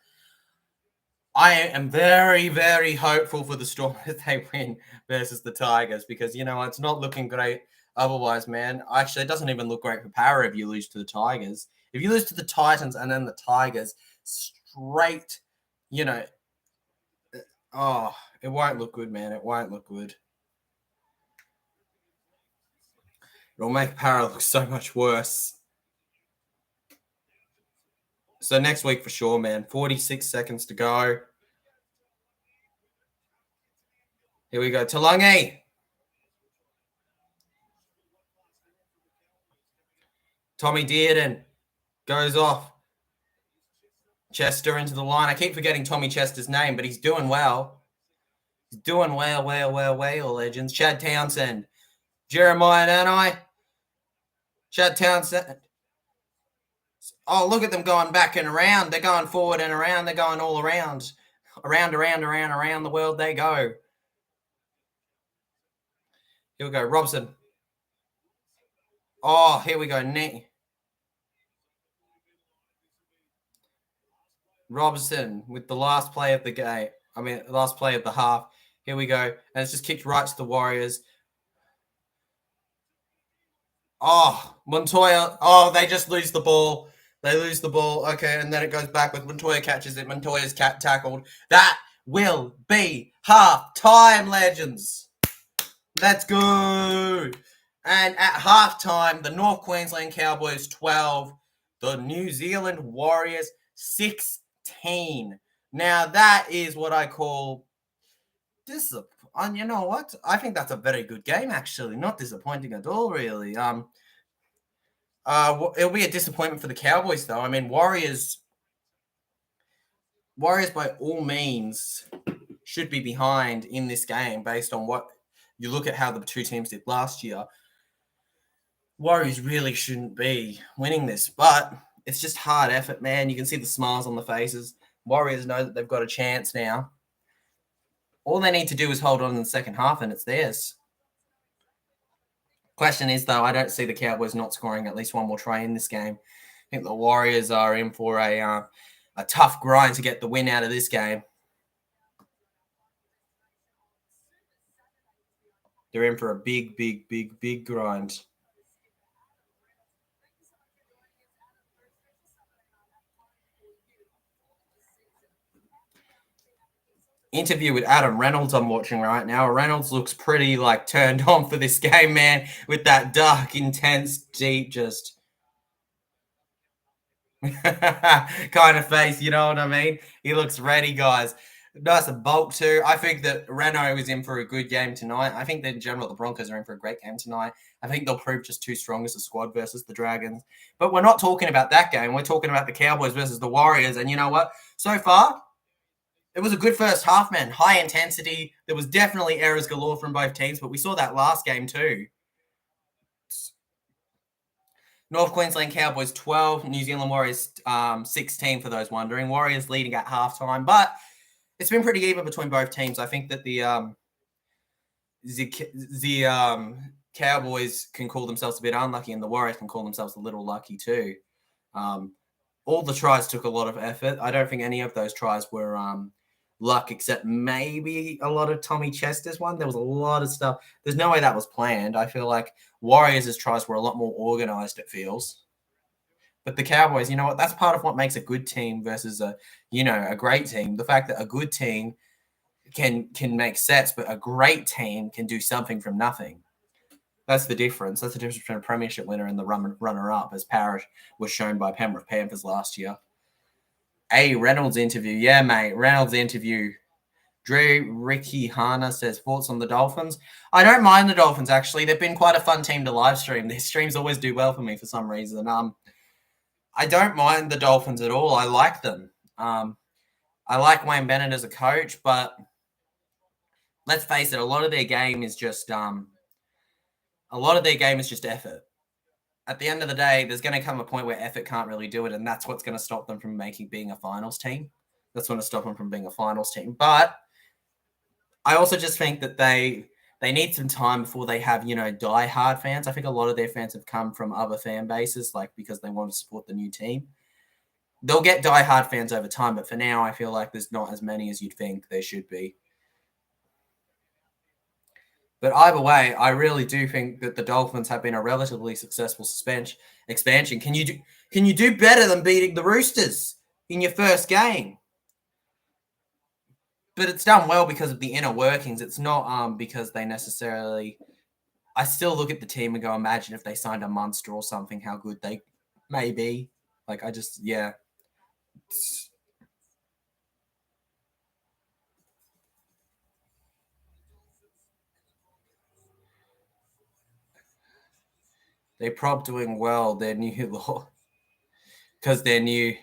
Speaker 1: I am very, very hopeful for the Storm that they win versus the Tigers because, it's not looking great otherwise, man. Actually, it doesn't even look great for Para if you lose to the Tigers. If you lose to the Titans and then the Tigers, straight, it won't look good, man. It won't look good. It'll make Para look so much worse. So next week for sure, man. 46 seconds to go. Here we go. Talangi. Tommy Dearden goes off. Chester into the line. I keep forgetting Tommy Chester's name, but he's doing well. He's doing well, Legends. Chad Townsend. Jeremiah Nanai. Chad Townsend. Oh, look at them going back and around. They're going forward and around. They're going all around. Around the world they go. Here we go. Robson. Oh, here we go. Robson with the last play of the game. Last play of the half. Here we go. And it's just kicked right to the Warriors. Oh, Montoya. Oh, they just lose the ball. They lose the ball. Okay, and then it goes back with Montoya catches it. Montoya's tackled. That will be half time, Legends. Let's go. And at halftime, the North Queensland Cowboys 12, the New Zealand Warriors 16. Now, that is what I call and you know what? I think that's a very good game, actually. Not disappointing at all, really. It'll be a disappointment for the Cowboys, though. Warriors by all means should be behind in this game based on what you look at how the two teams did last year. Warriors really shouldn't be winning this, but it's just hard effort, man. You can see the smiles on the faces. Warriors know that they've got a chance now. All they need to do is hold on in the second half, and it's theirs. Question is, though, I don't see the Cowboys not scoring at least one more try in this game. I think the Warriors are in for a tough grind to get the win out of this game. They're in for a big, big, big, big grind. Interview with Adam Reynolds I'm watching right now. Reynolds looks pretty turned on for this game, man, with that dark, intense, deep, just kind of face, you know what I mean? He looks ready, guys. Nice and bulk too. I think that Renault is in for a good game tonight. I think that in general the Broncos are in for a great game tonight. I think they'll prove just too strong as a squad versus the Dragons. But we're not talking about that game. We're talking about the Cowboys versus the Warriors. And you know what? So far, it was a good first half, man. High intensity. There was definitely errors galore from both teams, but we saw that last game too. North Queensland Cowboys 12, New Zealand Warriors 16 for those wondering. Warriors leading at halftime, but it's been pretty even between both teams. I think that the Cowboys can call themselves a bit unlucky, and the Warriors can call themselves a little lucky too. All the tries took a lot of effort. I don't think any of those tries were luck, except maybe a lot of Tommy Chester's one. There was a lot of stuff. There's no way that was planned. I feel like Warriors' tries were a lot more organized, it feels. But the Cowboys, you know what? That's part of what makes a good team versus a great team. The fact that a good team can make sets, but a great team can do something from nothing. That's the difference. That's the difference between a premiership winner and the runner-up, as Parrott was shown by Penrith Panthers last year. A Reynolds interview. Yeah, mate. Reynolds interview. Drew Ricky Hana says, thoughts on the Dolphins? I don't mind the Dolphins, actually. They've been quite a fun team to live stream. Their streams always do well for me for some reason. I don't mind the Dolphins at all. I like them. I like Wayne Bennett as a coach, but let's face it, a lot of their game is just effort. At the end of the day, there's going to come a point where effort can't really do it, and that's what's going to stop them from being a finals team. That's going to stop them from being a finals team. But I also just think that they need some time before they have, die-hard fans. I think a lot of their fans have come from other fan bases, like because they want to support the new team. They'll get die-hard fans over time, but for now, I feel like there's not as many as you'd think there should be. But either way, I really do think that the Dolphins have been a relatively successful expansion. Can you do better than beating the Roosters in your first game? But it's done well because of the inner workings. It's not because they necessarily. I still look at the team and go, imagine if they signed a Munster or something, how good they may be. Like, yeah. They're probably doing well. They're new law. Because they're new.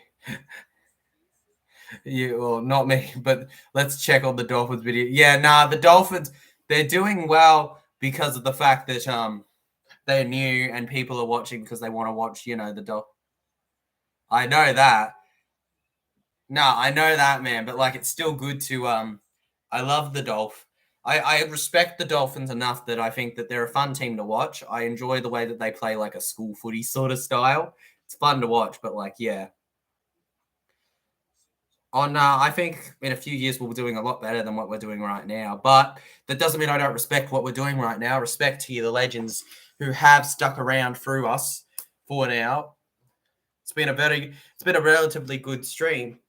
Speaker 1: Well, not me, but let's check on the Dolphins video. Yeah, the Dolphins, they're doing well because of the fact that they're new and people are watching because they want to watch, the Dolphins. I know that. No, I know that, man, but like it's still good to I love the Dolph. I respect the Dolphins enough that I think that they're a fun team to watch. I enjoy the way that they play like a school footy sort of style. It's fun to watch, but like, yeah. I think in a few years we'll be doing a lot better than what we're doing right now. But that doesn't mean I don't respect what we're doing right now. Respect to you, the legends who have stuck around through us for now. It's been a relatively good stream.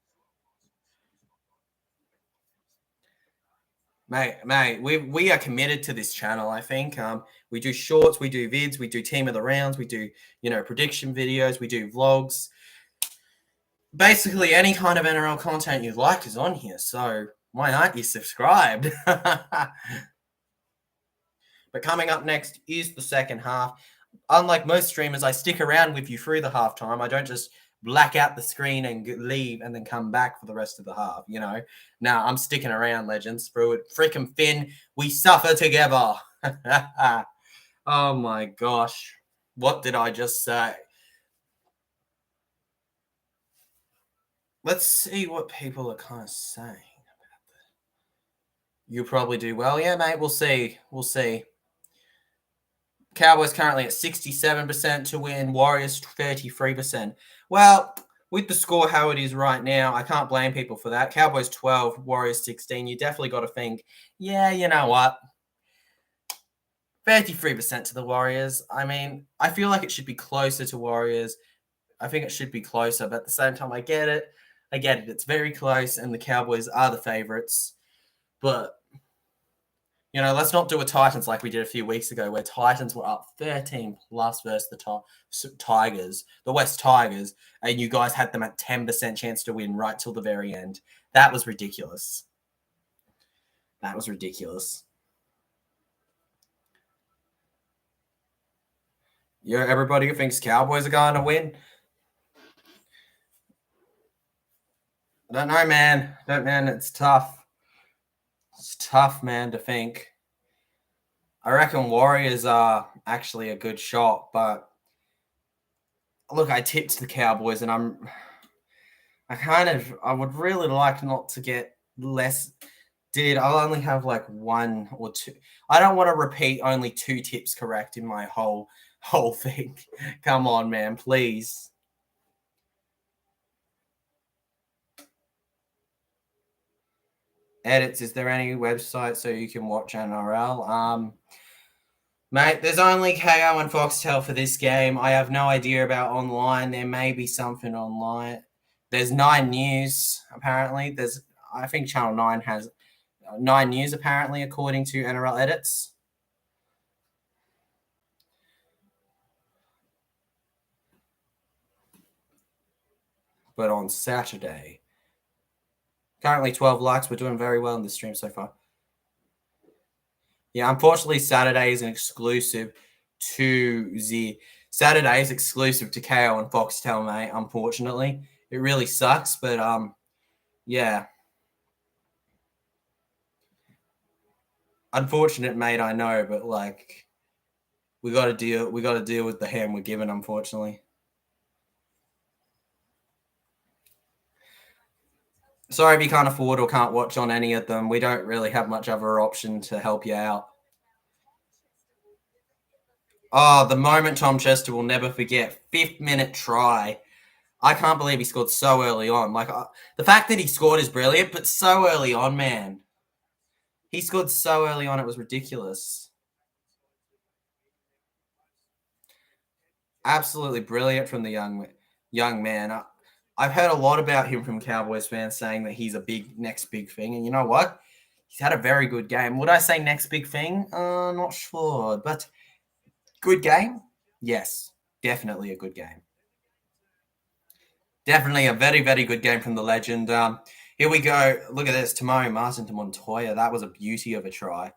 Speaker 1: Mate, we are committed to this channel, I think. We do shorts, we do vids, we do team of the rounds, we do, prediction videos, we do vlogs. Basically, any kind of NRL content you like is on here, so why aren't you subscribed? But coming up next is the second half. Unlike most streamers, I stick around with you through the halftime. I don't just black out the screen and leave and then come back for the rest of the half, Now I'm sticking around, legends. Through it. Frickin' Finn, we suffer together. Oh my gosh. What did I just say? Let's see what people are kind of saying about that. You probably do well. Yeah, mate, we'll see. We'll see. Cowboys currently at 67% to win. Warriors 33%. Well, with the score how it is right now, I can't blame people for that. Cowboys 12, Warriors 16. You definitely got to think, yeah, you know what? 33% to the Warriors. I mean, I feel like it should be closer to Warriors. I think it should be closer, but at the same time, I get it. It's very close, and the Cowboys are the favorites. But let's not do a Titans like we did a few weeks ago, where Titans were up 13 plus versus the Tigers, the West Tigers, and you guys had them at 10% chance to win right till the very end. That was ridiculous. That was ridiculous. Yeah, everybody who thinks Cowboys are going to win. I don't know, man. It's tough. It's tough, man, to think. I reckon Warriors are actually a good shot, but look, I tipped the Cowboys, and I would really like not to get less. Dude, I'll only have like one or two. I don't want to repeat only 2 tips correct in my whole thing. Come on, man, please. Edits, is there any website so you can watch NRL? Mate, there's only Kayo and Foxtel for this game. I have no idea about online. There may be something online. There's 9 News, apparently. I think Channel 9 has 9 News, apparently, according to NRL edits. But on Saturday, currently 12 likes. We're doing very well in the stream so far. Yeah, unfortunately, Saturday is an exclusive to Saturday is exclusive to Kayo and Foxtel, mate. Unfortunately, it really sucks, but yeah. Unfortunate, mate. I know, but like, we got to deal with the hand we're given. Unfortunately. Sorry if you can't afford or can't watch on any of them. We don't really have much other option to help you out. Oh, the moment Tom Chester will never forget. 5th-minute try. I can't believe he scored so early on. Like, the fact that he scored is brilliant, but so early on, man. He scored so early on, it was ridiculous. Absolutely brilliant from the young man. I've heard a lot about him from Cowboys fans saying that he's a next big thing. And you know what? He's had a very good game. Would I say next big thing? Not sure. But good game? Yes. Definitely a good game. Definitely a very, very good game from the legend. Here we go. Look at this. Tamari Martin to Montoya. That was a beauty of a try.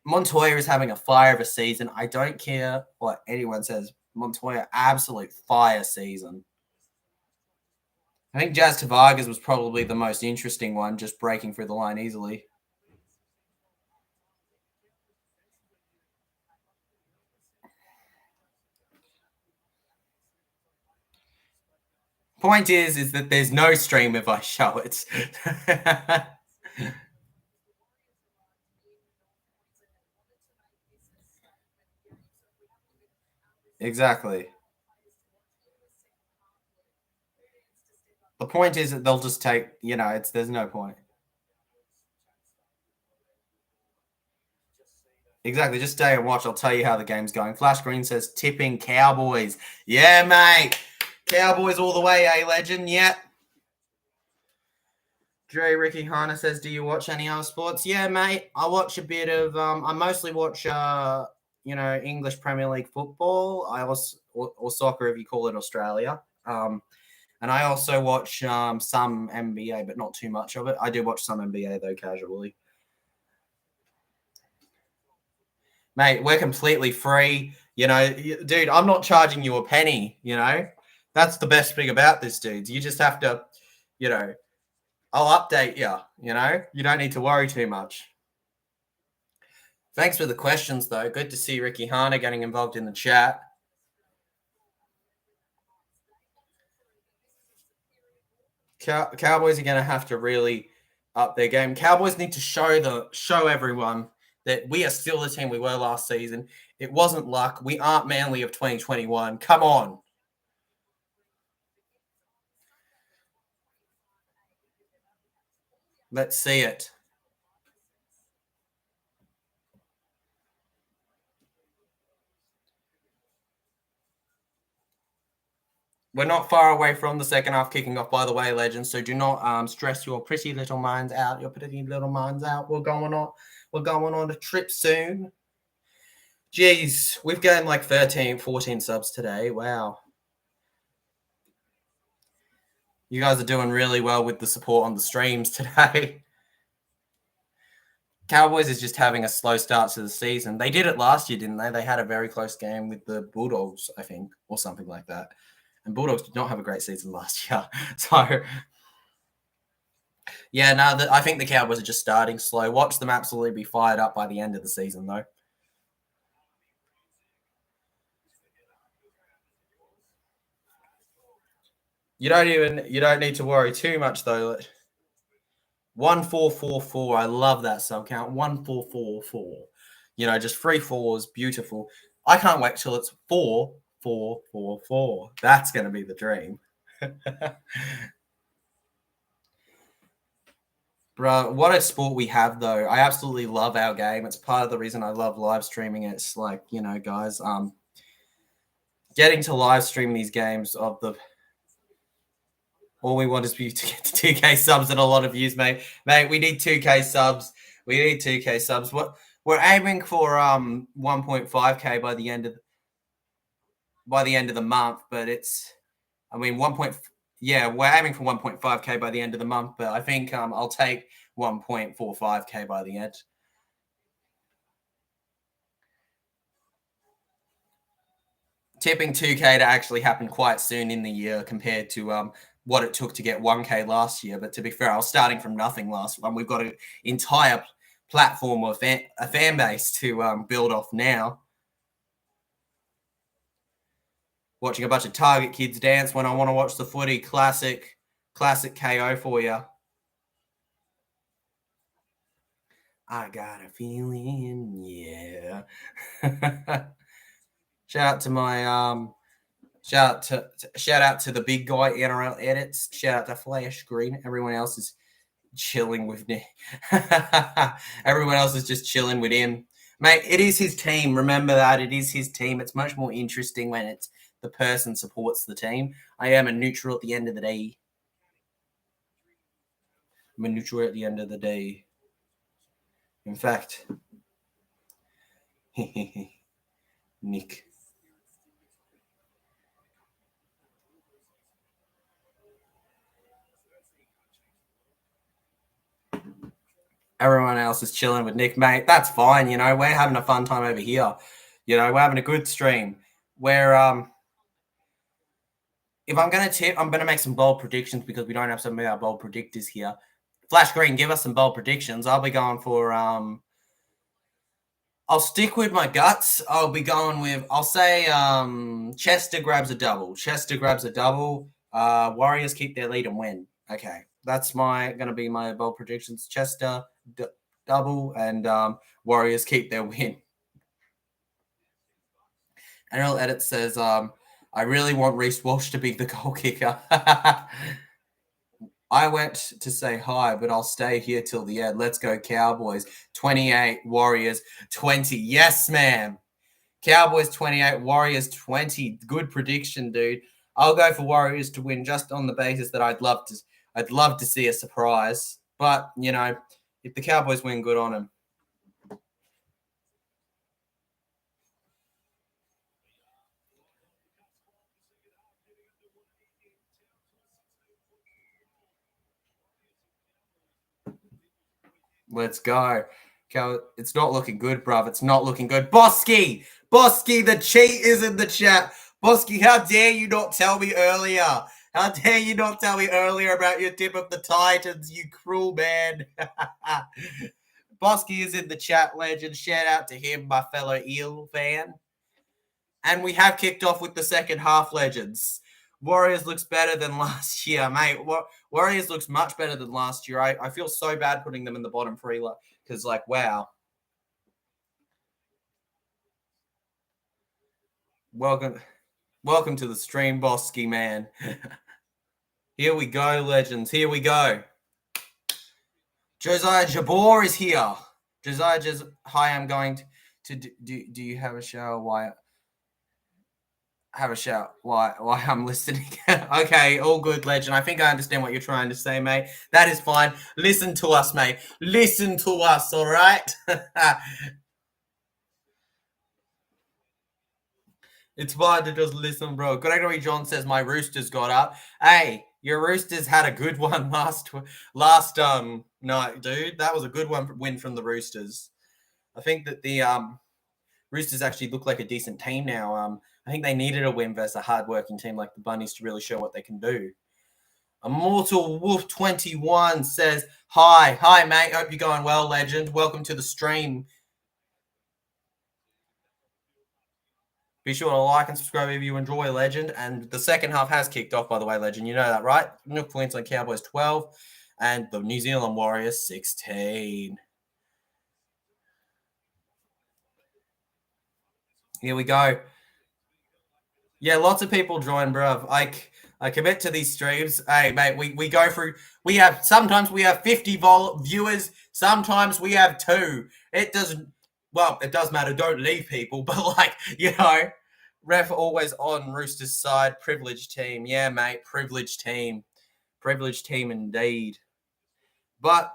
Speaker 1: Montoya is having a fire of a season. I don't care what anyone says. Montoya, absolute fire season. I think Jazz Tavares was probably the most interesting one, just breaking through the line easily. Point is that there's no stream if I show it. Exactly. The point is that they'll just take, there's no point. Exactly. Just stay and watch. I'll tell you how the game's going. Flash Green says tipping Cowboys. Yeah, mate. Cowboys all the way, legend? Yeah. Dre Ricky Hana says, do you watch any other sports? Yeah, mate. I watch a bit of, I mostly watch, English Premier League football. I also, or soccer if you call it Australia. And I also watch some NBA, but not too much of it. I do watch some NBA, though, casually. Mate, we're completely free. Dude, I'm not charging you a penny, That's the best thing about this, dude. You just have to, I'll update you, You don't need to worry too much. Thanks for the questions, though. Good to see Ricky Hana getting involved in the chat. Cowboys are going to have to really up their game. Cowboys need to show everyone that we are still the team we were last season. It wasn't luck. We aren't Manly of 2021. Come on. Let's see it. We're not far away from the second half kicking off, by the way, legends. So do not stress your pretty little minds out. Your pretty little minds out. We're going on a trip soon. Jeez, we've gained like 13, 14 subs today. Wow. You guys are doing really well with the support on the streams today. Cowboys is just having a slow start to the season. They did it last year, didn't they? They had a very close game with the Bulldogs, I think, or something like that. And Bulldogs did not have a great season last year. So, yeah, no, I think the Cowboys are just starting slow. Watch them absolutely be fired up by the end of the season, though. You don't need to worry too much, though. 1444. I love that sub count. 1444. Just 3 4s, beautiful. I can't wait till it's 4444. That's going to be the dream. Bro, what a sport we have, though. I absolutely love our game. It's part of the reason I love live streaming. It's like, guys, getting to live stream these games of the. All we want is for you to get to 2K subs and a lot of views, mate. Mate, we need 2K subs. We need 2K subs. What we're aiming for 1.5K by the end of the month, but it's we're aiming for 1.5K by the end of the month, but I think I'll take 1.45K by the end. Tipping 2K to actually happen quite soon in the year compared to what it took to get 1K last year. But to be fair, I was starting from nothing last one. We've got an entire platform of a fan base to build off now. Watching a bunch of Target kids dance when I want to watch the footy. Classic Kayo for you. I got a feeling, yeah. Shout out to my shout out to the big guy NRL edits. Shout out to Flash Green. Everyone else is chilling with Nick. Everyone else is just chilling with him. Mate, it is his team. Remember that. It is his team. It's much more interesting when it's the person supports the team. I am a neutral at the end of the day. I'm a neutral at the end of the day. In fact, Nick. Everyone else is chilling with Nick, mate. That's fine. You know, we're having a fun time over here. You know, we're having a good stream. We're if I'm gonna tip, I'm gonna make some bold predictions because we don't have some of our bold predictors here. Flash Green, give us some bold predictions. I'll be going for I'll stick with my guts. I'll be going with I'll say Chester grabs a double. Chester grabs a double. Warriors keep their lead and win. Okay. That's gonna be my bold predictions. Chester double and Warriors keep their win. NRL Edit says I really want Reece Walsh to be the goal kicker. I went to say hi, but I'll stay here till the end. Let's go, Cowboys. 28, Warriors 20. Yes, ma'am. Cowboys 28, Warriors 20. Good prediction, dude. I'll go for Warriors to win just on the basis that I'd love to see a surprise. But, you know, if the Cowboys win, good on them. Let's go. It's not looking good, bruv. It's not looking good. Bosky, the cheat is in the chat. Bosky, how dare you not tell me earlier? How dare you not tell me earlier about your tip of the Titans, you cruel man. Bosky is in the chat, legend. Shout out to him, my fellow Eel fan. And we have kicked off with the second half, legends. Warriors looks better than last year, mate. Warriors looks much better than last year. I feel so bad putting them in the bottom three because, like, wow. Welcome to the stream, Bosky, man. Here we go, legends. Here we go. Josiah Jabor is here. Josiah hi, I'm going to do you have a shower? Why? Have a shout why I'm listening. Okay, all good, legend. I think I understand what you're trying to say, mate. That is fine. Listen to us, mate. Listen to us, all right? It's fine to just listen, bro. Gregory John says my Roosters got up. Hey, your Roosters had a good one last night, dude. That was a good win from the Roosters. I think that the Roosters actually look like a decent team now. I think they needed a win versus a hardworking team like the Bunnies to really show what they can do. Immortal Wolf 21 says, Hi, mate. Hope you're going well, legend. Welcome to the stream. Be sure to like and subscribe if you enjoy, legend. And the second half has kicked off, by the way, legend. You know that, right? Queensland Cowboys 12 and the New Zealand Warriors 16. Here we go. Yeah, lots of people join, bruv. I commit to these streams. Hey, mate, we go through. Sometimes we have 50 viewers. Sometimes we have 2. It doesn't. Well, it does matter. Don't leave people, but ref always on Roosters' side. Privileged team, yeah, mate. Privileged team indeed. But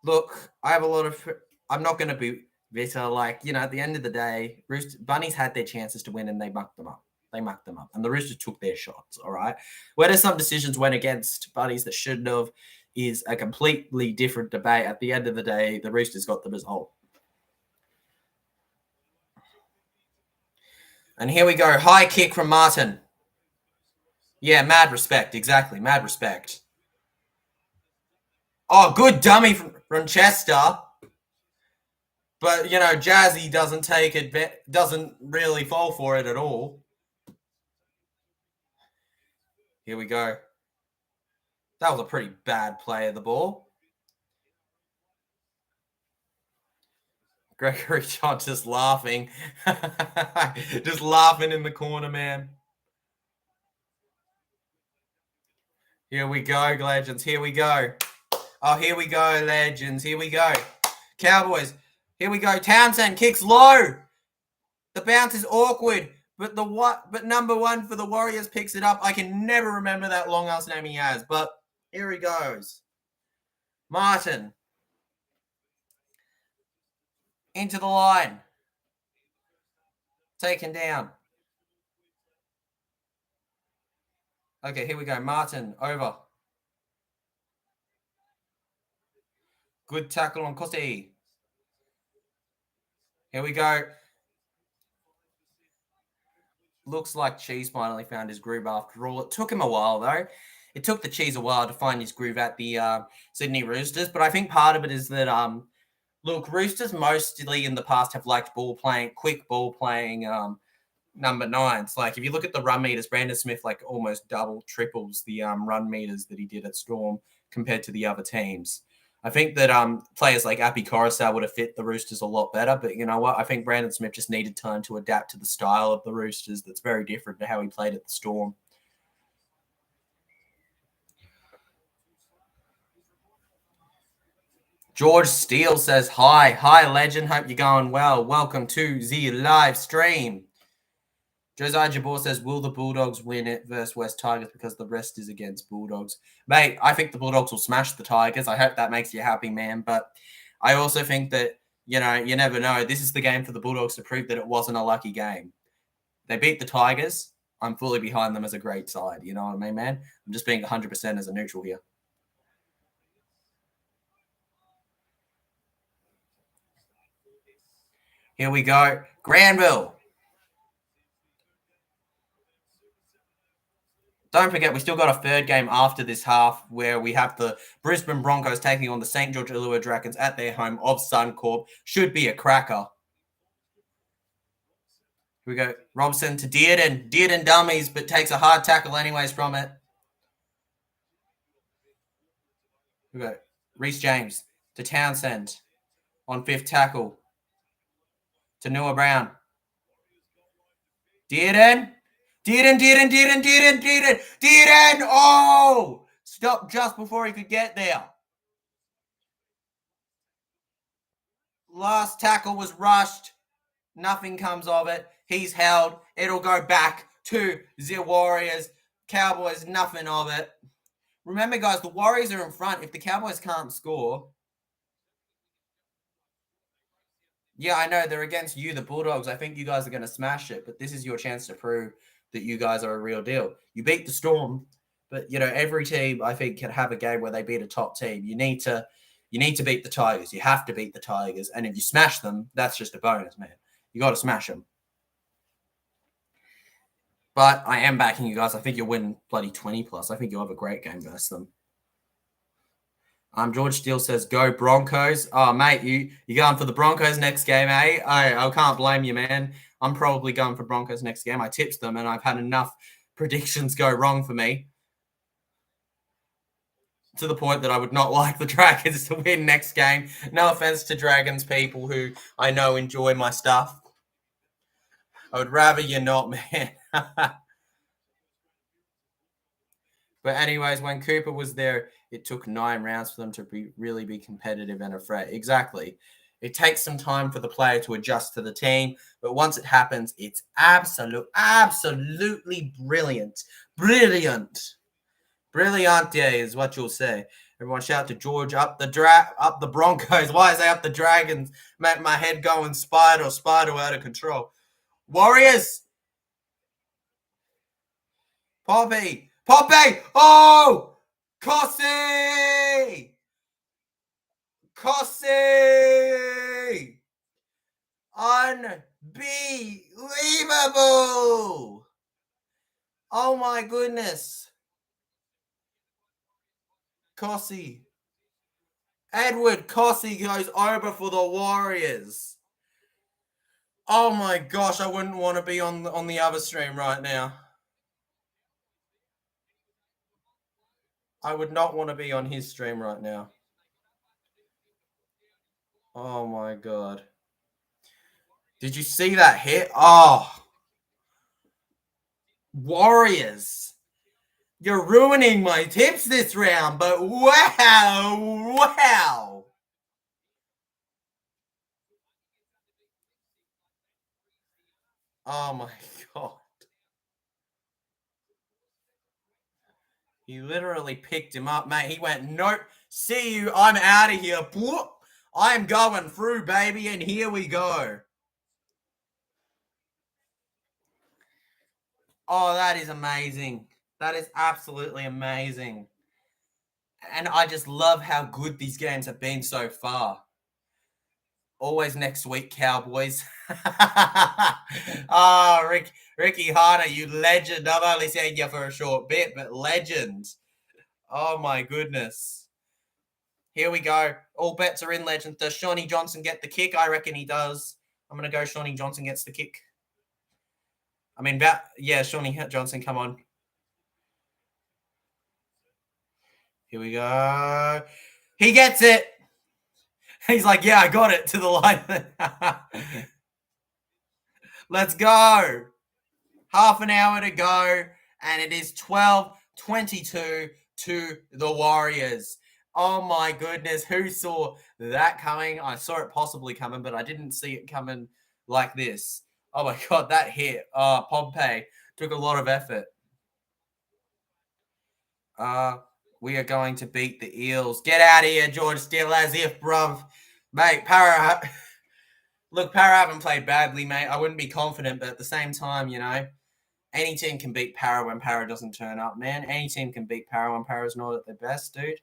Speaker 1: look, I have a lot of. I'm not going to be bitter. At the end of the day, Bunnies had their chances to win and they mucked them up. And the Roosters took their shots, all right? Whether some decisions went against Bunnies that shouldn't have is a completely different debate. At the end of the day, the Roosters got the result. And here we go. High kick from Martin. Yeah, mad respect. Exactly, mad respect. Oh, good dummy from Chester. But, Jazzy doesn't really fall for it at all. Here we go. That was a pretty bad play of the ball. Gregory John just laughing. Just laughing in the corner, man. Here we go, legends. Here we go. Oh, here we go, legends. Here we go. Cowboys. Here we go. Townsend kicks low. The bounce is awkward, but number one for the Warriors picks it up. I can never remember that long ass name he has, but here he goes. Martin. Into the line. Taken down. Okay, here we go. Martin, over. Good tackle on Kosti. Here we go. Looks like Cheese finally found his groove after all. It took him a while, though. It took the Cheese a while to find his groove at the Sydney Roosters, but I think part of it is that, look, Roosters mostly in the past have liked quick ball playing number nines. Like, if you look at the run meters, Brandon Smith, like, almost triples the run meters that he did at Storm compared to the other teams. I think that players like Api Coruscant would have fit the Roosters a lot better, but you know what? I think Brandon Smith just needed time to adapt to the style of the Roosters that's very different to how he played at the Storm. George Steele says, hi, legend. Hope you're going well. Welcome to the live stream. Josiah Jabor says, will the Bulldogs win it versus West Tigers because the rest is against Bulldogs? Mate, I think the Bulldogs will smash the Tigers. I hope that makes you happy, man. But I also think that, you never know. This is the game for the Bulldogs to prove that it wasn't a lucky game. They beat the Tigers. I'm fully behind them as a great side. You know what I mean, man? I'm just being 100% as a neutral here. Here we go. Granville. Don't forget, we still got a third game after this half where we have the Brisbane Broncos taking on the St. George Illawarra Dragons at their home of Suncorp. Should be a cracker. Here we go. Robson to Dearden. Dearden dummies, but takes a hard tackle anyways from it. Here we go. Reece James to Townsend on fifth tackle. To Noah Brown. Dearden. Oh! Stopped just before he could get there. Last tackle was rushed. Nothing comes of it. He's held. It'll go back to the Warriors. Cowboys, nothing of it. Remember, guys, the Warriors are in front. If the Cowboys can't score... Yeah, I know. They're against you, the Bulldogs. I think you guys are going to smash it, but this is your chance to prove that you guys are a real deal. You beat the Storm, but, every team, I think, can have a game where they beat a top team. You need to beat the Tigers. You have to beat the Tigers. And if you smash them, that's just a bonus, man. You got to smash them. But I am backing you guys. I think you'll win bloody 20 plus. I think you'll have a great game versus them. George Steele says, go Broncos. Oh, mate, you going for the Broncos next game, eh? I can't blame you, man. I'm probably going for Broncos next game. I tipped them, and I've had enough predictions go wrong for me to the point that I would not like the Dragons to win next game. No offense to Dragons people who I know enjoy my stuff. I would rather you not, man. But anyways, when Cooper was there, it took 9 rounds for them to really be competitive and a threat. Exactly. It takes some time for the player to adjust to the team, but once it happens, it's absolutely brilliant. Brilliant. Brilliante is what you'll say. Everyone shout to George, up the Broncos. Why is they up the Dragons? Make my head going spider out of control. Warriors. Poppy. Oh! Kossi! Unbelievable! Oh my goodness. Kossi. Edward Kossi goes over for the Warriors. Oh my gosh, I wouldn't want to be on the other stream right now. I would not want to be on his stream right now. Oh my God. Did you see that hit? Oh, Warriors. You're ruining my tips this round, but wow. Oh my God. He literally picked him up, mate. He went, nope, see you, I'm out of here. I'm going through, baby, and here we go. Oh, that is amazing. That is absolutely amazing. And I just love how good these games have been so far. Always next week, Cowboys. Oh, Ricky Harder, you legend. I've only seen you for a short bit, but legend. Oh my goodness. Here we go. All bets are in, legend. Does Shawnee Johnson get the kick? I reckon he does. I'm going to go Shawnee Johnson gets the kick. I mean, yeah, Shawnee Johnson, come on. Here we go. He gets it. He's like, yeah, I got it to the line. Let's go. Half an hour to go, and it is 12-22 to the Warriors. Oh my goodness, who saw that coming? I saw it possibly coming, but I didn't see it coming like this. Oh my God, that hit. Pompey took a lot of effort. We are going to beat the Eels. Get out of here, George Steele, as if, bruv. Mate, look, Para haven't played badly, mate. I wouldn't be confident, but at the same time, you know, any team can beat Para when Para doesn't turn up, man. Any team can beat Para when Para's not at their best, dude.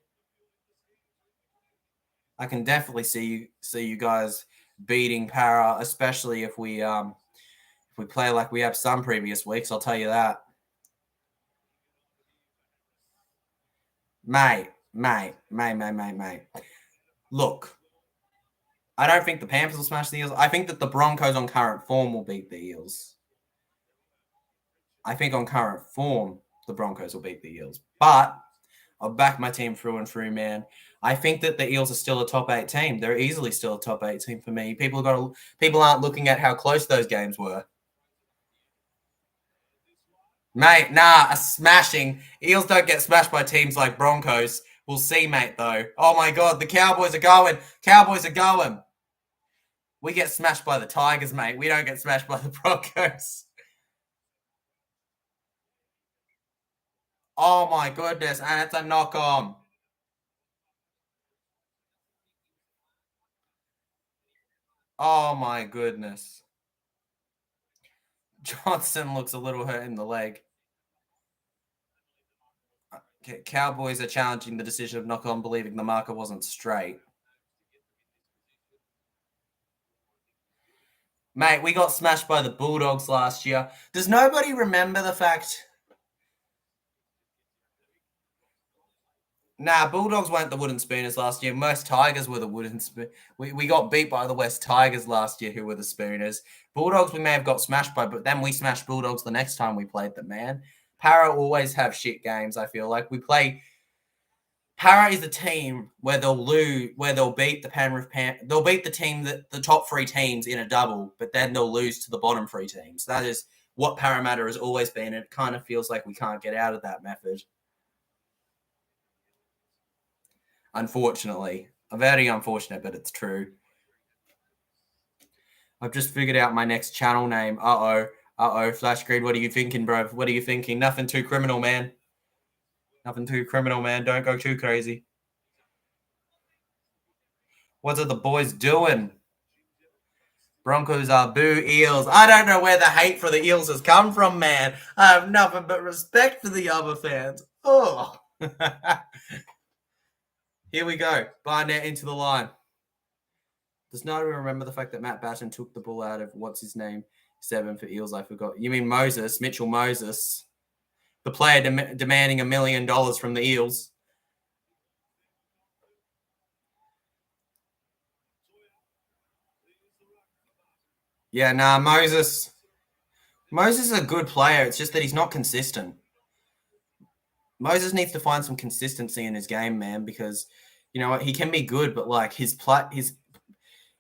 Speaker 1: I can definitely see you guys beating Para, especially if we play like we have some previous weeks. I'll tell you that, mate. Look, I don't think the Panthers will smash the Eels. I think that the Broncos on current form will beat the Eels. I think on current form, the Broncos will beat the Eels. But I'll back my team through and through, man. I think that the Eels are still a top 8 team. They're easily still a top 8 team for me. People aren't looking at how close those games were. Mate, nah, a smashing. Eels don't get smashed by teams like Broncos. We'll see, mate, though. Oh my God, the Cowboys are going. Cowboys are going. We get smashed by the Tigers, mate. We don't get smashed by the Broncos. Oh my goodness, and it's a knock on. Oh my goodness. Johnson looks a little hurt in the leg. Cowboys are challenging the decision of knock on, believing the marker wasn't straight. Mate, we got smashed by the Bulldogs last year. Does nobody remember the fact? Nah, Bulldogs weren't the wooden spooners last year. Most Tigers were the wooden spoon. We got beat by the West Tigers last year, who were the spooners. Bulldogs we may have got smashed by, but then we smashed Bulldogs the next time we played them, man. Para always have shit games, I feel like. Para is a team where they'll beat the Penrith they'll beat the team the top 3 teams in a double, but then they'll lose to the bottom 3 teams. That is what Parramatta has always been, and it kind of feels like we can't get out of that method. Unfortunately. Very unfortunate, but it's true. I've just figured out my next channel name. Flash Grid, what are you thinking, bro? What are you thinking? Nothing too criminal, man. Nothing too criminal, man. Don't go too crazy. What are the boys doing? Broncos are boo Eels. I don't know where the hate for the Eels has come from, man. I have nothing but respect for the other fans. Oh. Here we go. Barnett into the line. Does nobody remember the fact that Matt Batten took the ball out of what's his name? 7 for Eels, I forgot. You mean Moses, Mitchell Moses, the player demanding $1 million from the Eels. Yeah, nah, Moses is a good player. It's just that he's not consistent. Moses needs to find some consistency in his game, man, because you know what, he can be good, but like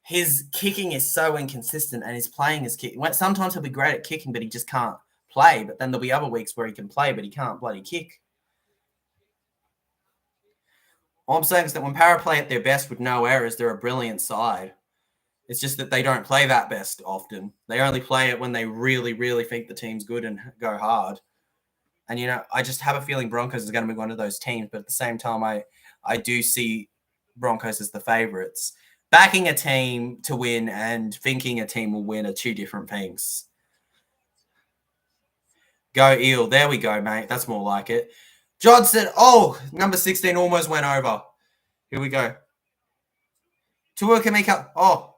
Speaker 1: his kicking is so inconsistent and his playing is kicking. Sometimes he'll be great at kicking, but he just can't play. But then there'll be other weeks where he can play, but he can't bloody kick. All I'm saying is that when Para play at their best with no errors, they're a brilliant side. It's just that they don't play that best often. They only play it when they really, really think the team's good and go hard. And, I just have a feeling Broncos is going to be one of those teams. But at the same time, I do see Broncos as the favourites. Backing a team to win and thinking a team will win are two different things. Go Eel. There we go, mate. That's more like it. Johnson. Oh, number 16 almost went over. Here we go. Tua Kamika. Oh.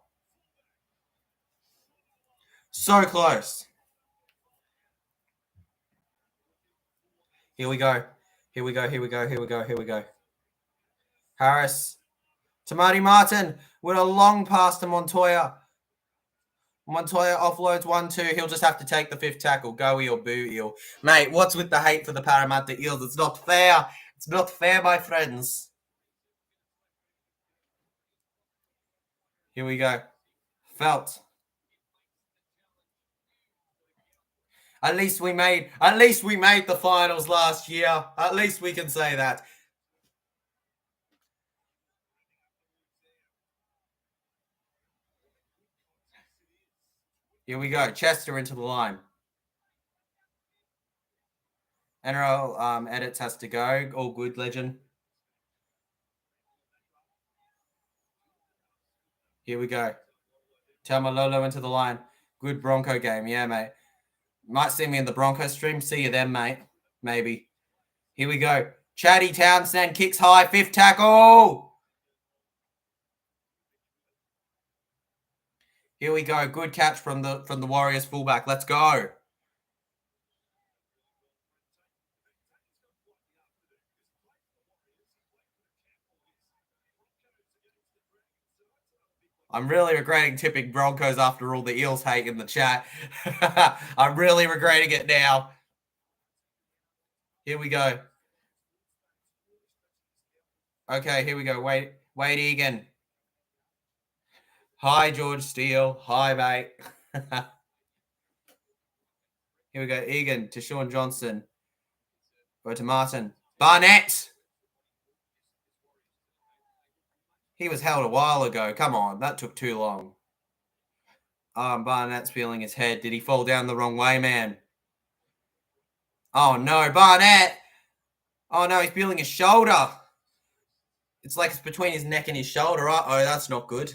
Speaker 1: So close. Here we go. Here we go. Here we go. Here we go. Here we go. Harris. To Marty Martin with a long pass to Montoya. Montoya offloads 1-2. He'll just have to take the 5th tackle. Go Eel, boo Eel. Mate, what's with the hate for the Parramatta Eels? It's not fair. It's not fair, my friends. Here we go. Felt. At least we made the finals last year. At least we can say that. Here we go. Chester into the line. NRL edits has to go. All good, legend. Here we go. Tamalolo into the line. Good Bronco game. Yeah, mate. Might see me in the Bronco stream. See you then, mate. Maybe. Here we go. Chatty Townsend kicks high. 5th tackle. Here we go. Good catch from the Warriors fullback. Let's go. I'm really regretting tipping Broncos after all the Eels hate in the chat. I'm really regretting it now. Here we go. Okay, here we go. Wade Egan. Hi, George Steele. Hi, mate. Here we go. Egan to Sean Johnson. Go to Martin. Barnett. He was held a while ago. Come on. That took too long. Barnett's feeling his head. Did he fall down the wrong way, man? Oh, no. Barnett. Oh, no. He's feeling his shoulder. It's like it's between his neck and his shoulder. Uh-oh, that's not good.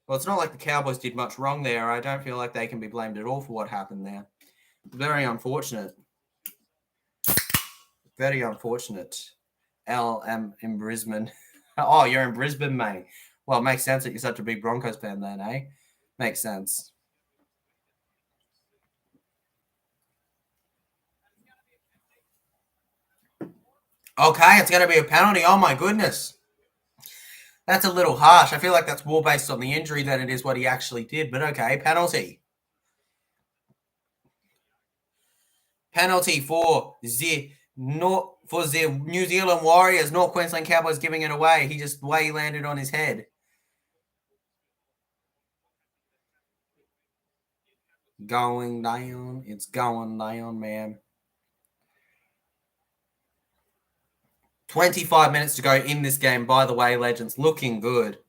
Speaker 1: Well, it's not like the Cowboys did much wrong there. I don't feel like they can be blamed at all for what happened there. Very unfortunate. Very unfortunate. LM in Brisbane. Oh, you're in Brisbane, mate. Well, it makes sense that you're such a big Broncos fan then, eh? Makes sense. Okay, it's going to be a penalty. Oh, my goodness. That's a little harsh. I feel like that's more based on the injury than it is what he actually did. But okay, penalty. Penalty for the New Zealand Warriors. North Queensland Cowboys giving it away. He just way landed on his head. Going down. It's going down, man. 25 minutes to go in this game, by the way, legends. Looking good.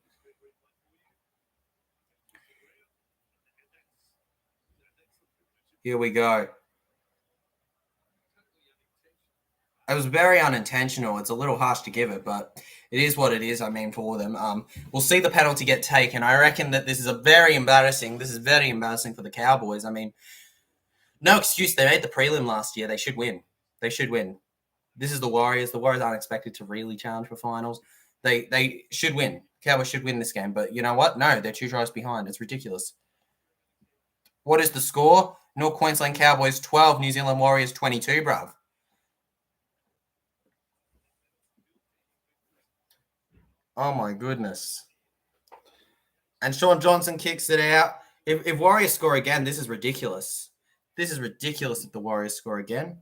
Speaker 1: Here we go. It was very unintentional. It's a little harsh to give it, but it is what it is, I mean, for them. We'll see the penalty get taken. I reckon that this is very embarrassing for the Cowboys. I mean, no excuse. They made the prelim last year. They should win. This is the Warriors. The Warriors aren't expected to really challenge for finals. They should win. Cowboys should win this game. But you know what? No, they're 2 tries behind. It's ridiculous. What is the score? North Queensland Cowboys 12, New Zealand Warriors 22, bruv. Oh, my goodness. And Sean Johnson kicks it out. If Warriors score again, this is ridiculous. This is ridiculous if the Warriors score again.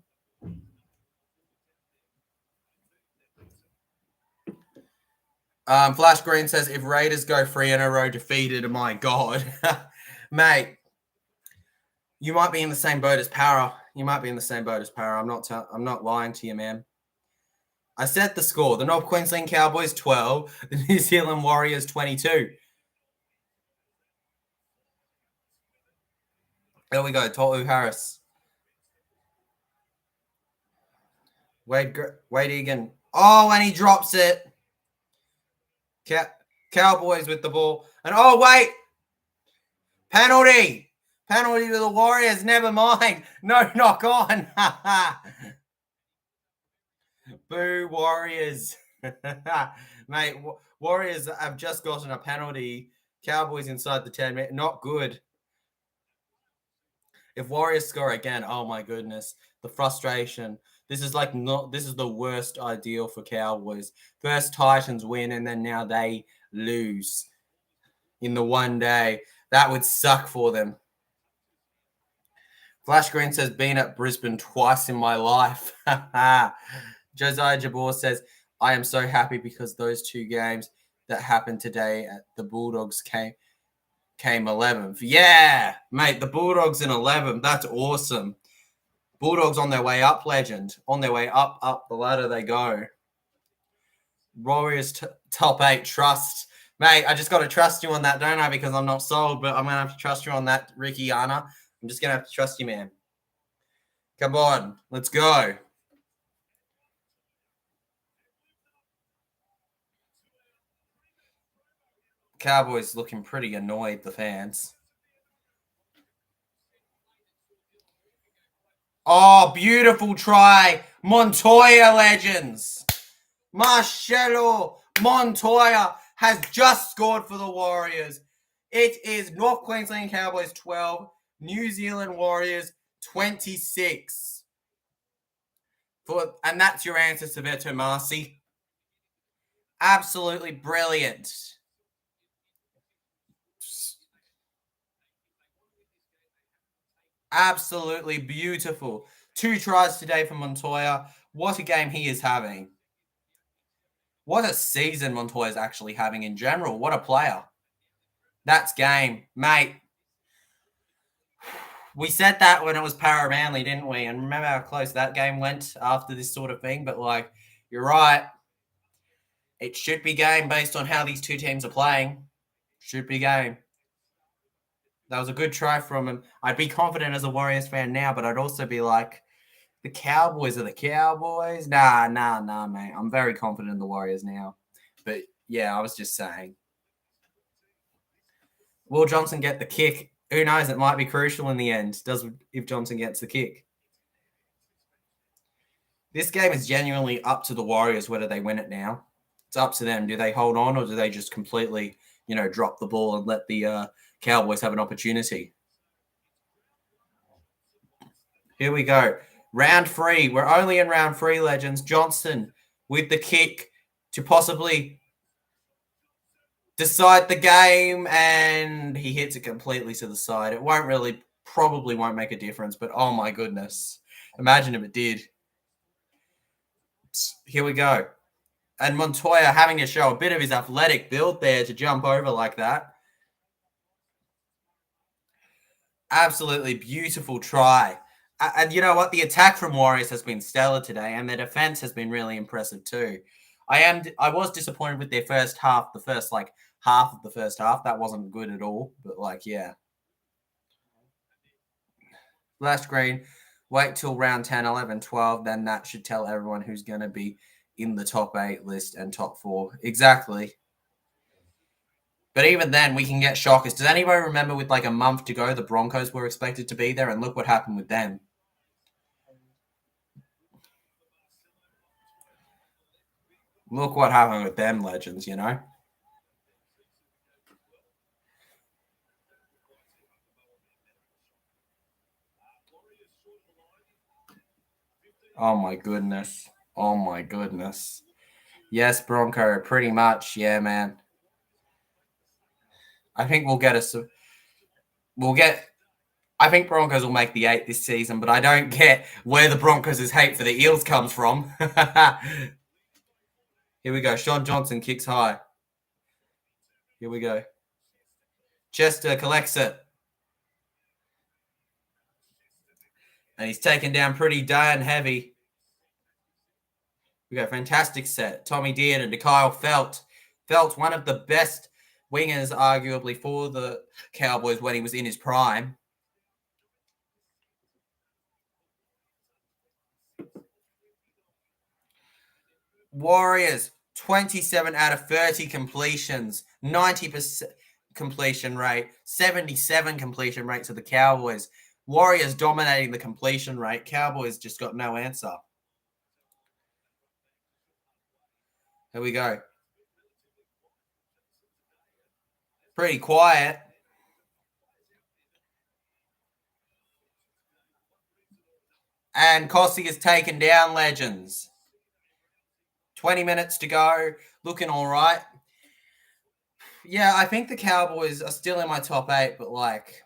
Speaker 1: Flash Green says, if Raiders go 3 in a row defeated, my God. Mate, you might be in the same boat as Para. You might be in the same boat as Para. I'm not lying to you, man. I said the score. The North Queensland Cowboys 12, the New Zealand Warriors 22. There we go. Tolu Harris. Wade Egan. Oh, and he drops it. Cowboys with the ball. And oh, wait. Penalty. Penalty to the Warriors. Never mind. No knock on. Boo, Warriors. Mate, Warriors have just gotten a penalty. Cowboys inside the 10-minute. Not good. If Warriors score again, oh my goodness. The frustration. This is the worst ideal for Cowboys. First Titans win and then now they lose in the one day. That would suck for them. Flash Green says, been at Brisbane twice in my life. Josiah Jabor says, I am so happy because those two games that happened today at the Bulldogs came 11th. Yeah, mate, the Bulldogs in 11th. That's awesome. Bulldogs on their way up, legend. On their way up the ladder they go. Warriors top 8, trust. Mate, I just got to trust you on that, don't I? Because I'm not sold, but I'm going to have to trust you on that, Ricky Anna. I'm just going to have to trust you, man. Come on, let's go. Cowboys looking pretty annoyed, the fans. Oh, beautiful try. Montoya, legends. Marcelo Montoya has just scored for the Warriors. It is North Queensland Cowboys 12, New Zealand Warriors 26. And that's your answer, Saveto Marcy. Absolutely brilliant. Absolutely beautiful. 2 tries today for Montoya. What a game he is having. What a season Montoya is actually having in general. What a player. That's game. Mate, we said that when it was Para Manly, didn't we? And remember how close that game went after this sort of thing? But, you're right. It should be game based on how these two teams are playing. Should be game. That was a good try from him. I'd be confident as a Warriors fan now, but I'd also be like, the Cowboys are the Cowboys. Nah, mate. I'm very confident in the Warriors now. But, yeah, I was just saying. Will Johnson get the kick? Who knows? It might be crucial in the end. If Johnson gets the kick. This game is genuinely up to the Warriors whether they win it now. It's up to them. Do they hold on or do they just completely, drop the ball and let the Cowboys have an opportunity? Here we go. Round 3. We're only in round 3, legends. Johnson with the kick to possibly decide the game, and he hits it completely to the side. It probably won't make a difference, but oh my goodness. Imagine if it did. Here we go. And Montoya having to show a bit of his athletic build there to jump over like that. Absolutely beautiful try. And you know what? The attack from Warriors has been stellar today, and their defense has been really impressive too. I was disappointed with their first half, the first half of the first half. That wasn't good at all, but yeah. Last green, wait till round 10, 11, 12, then that should tell everyone who's going to be in the top 8 list and top 4. Exactly. But even then, we can get shockers. Does anybody remember with a month to go, the Broncos were expected to be there, and look what happened with them? Look what happened with them, legends, Oh, my goodness. Oh, my goodness. Yes, Bronco, pretty much. Yeah, man. I think I think Broncos will make the 8 this season, but I don't get where the Broncos' hate for the Eels comes from. Here we go. Sean Johnson kicks high. Here we go. Chester collects it. And he's taken down pretty darn heavy. We go, fantastic set. Tommy Dearden to Kyle Felt. Felt, one of the best wingers, arguably, for the Cowboys when he was in his prime. Warriors, 27 out of 30 completions, 90% completion rate, 77 completion rate to the Cowboys. Warriors dominating the completion rate. Cowboys just got no answer. Here we go. Pretty quiet. And Kossi is taken down, Legends. 20 minutes to go. Looking all right. Yeah, I think the Cowboys are still in my top 8, but like,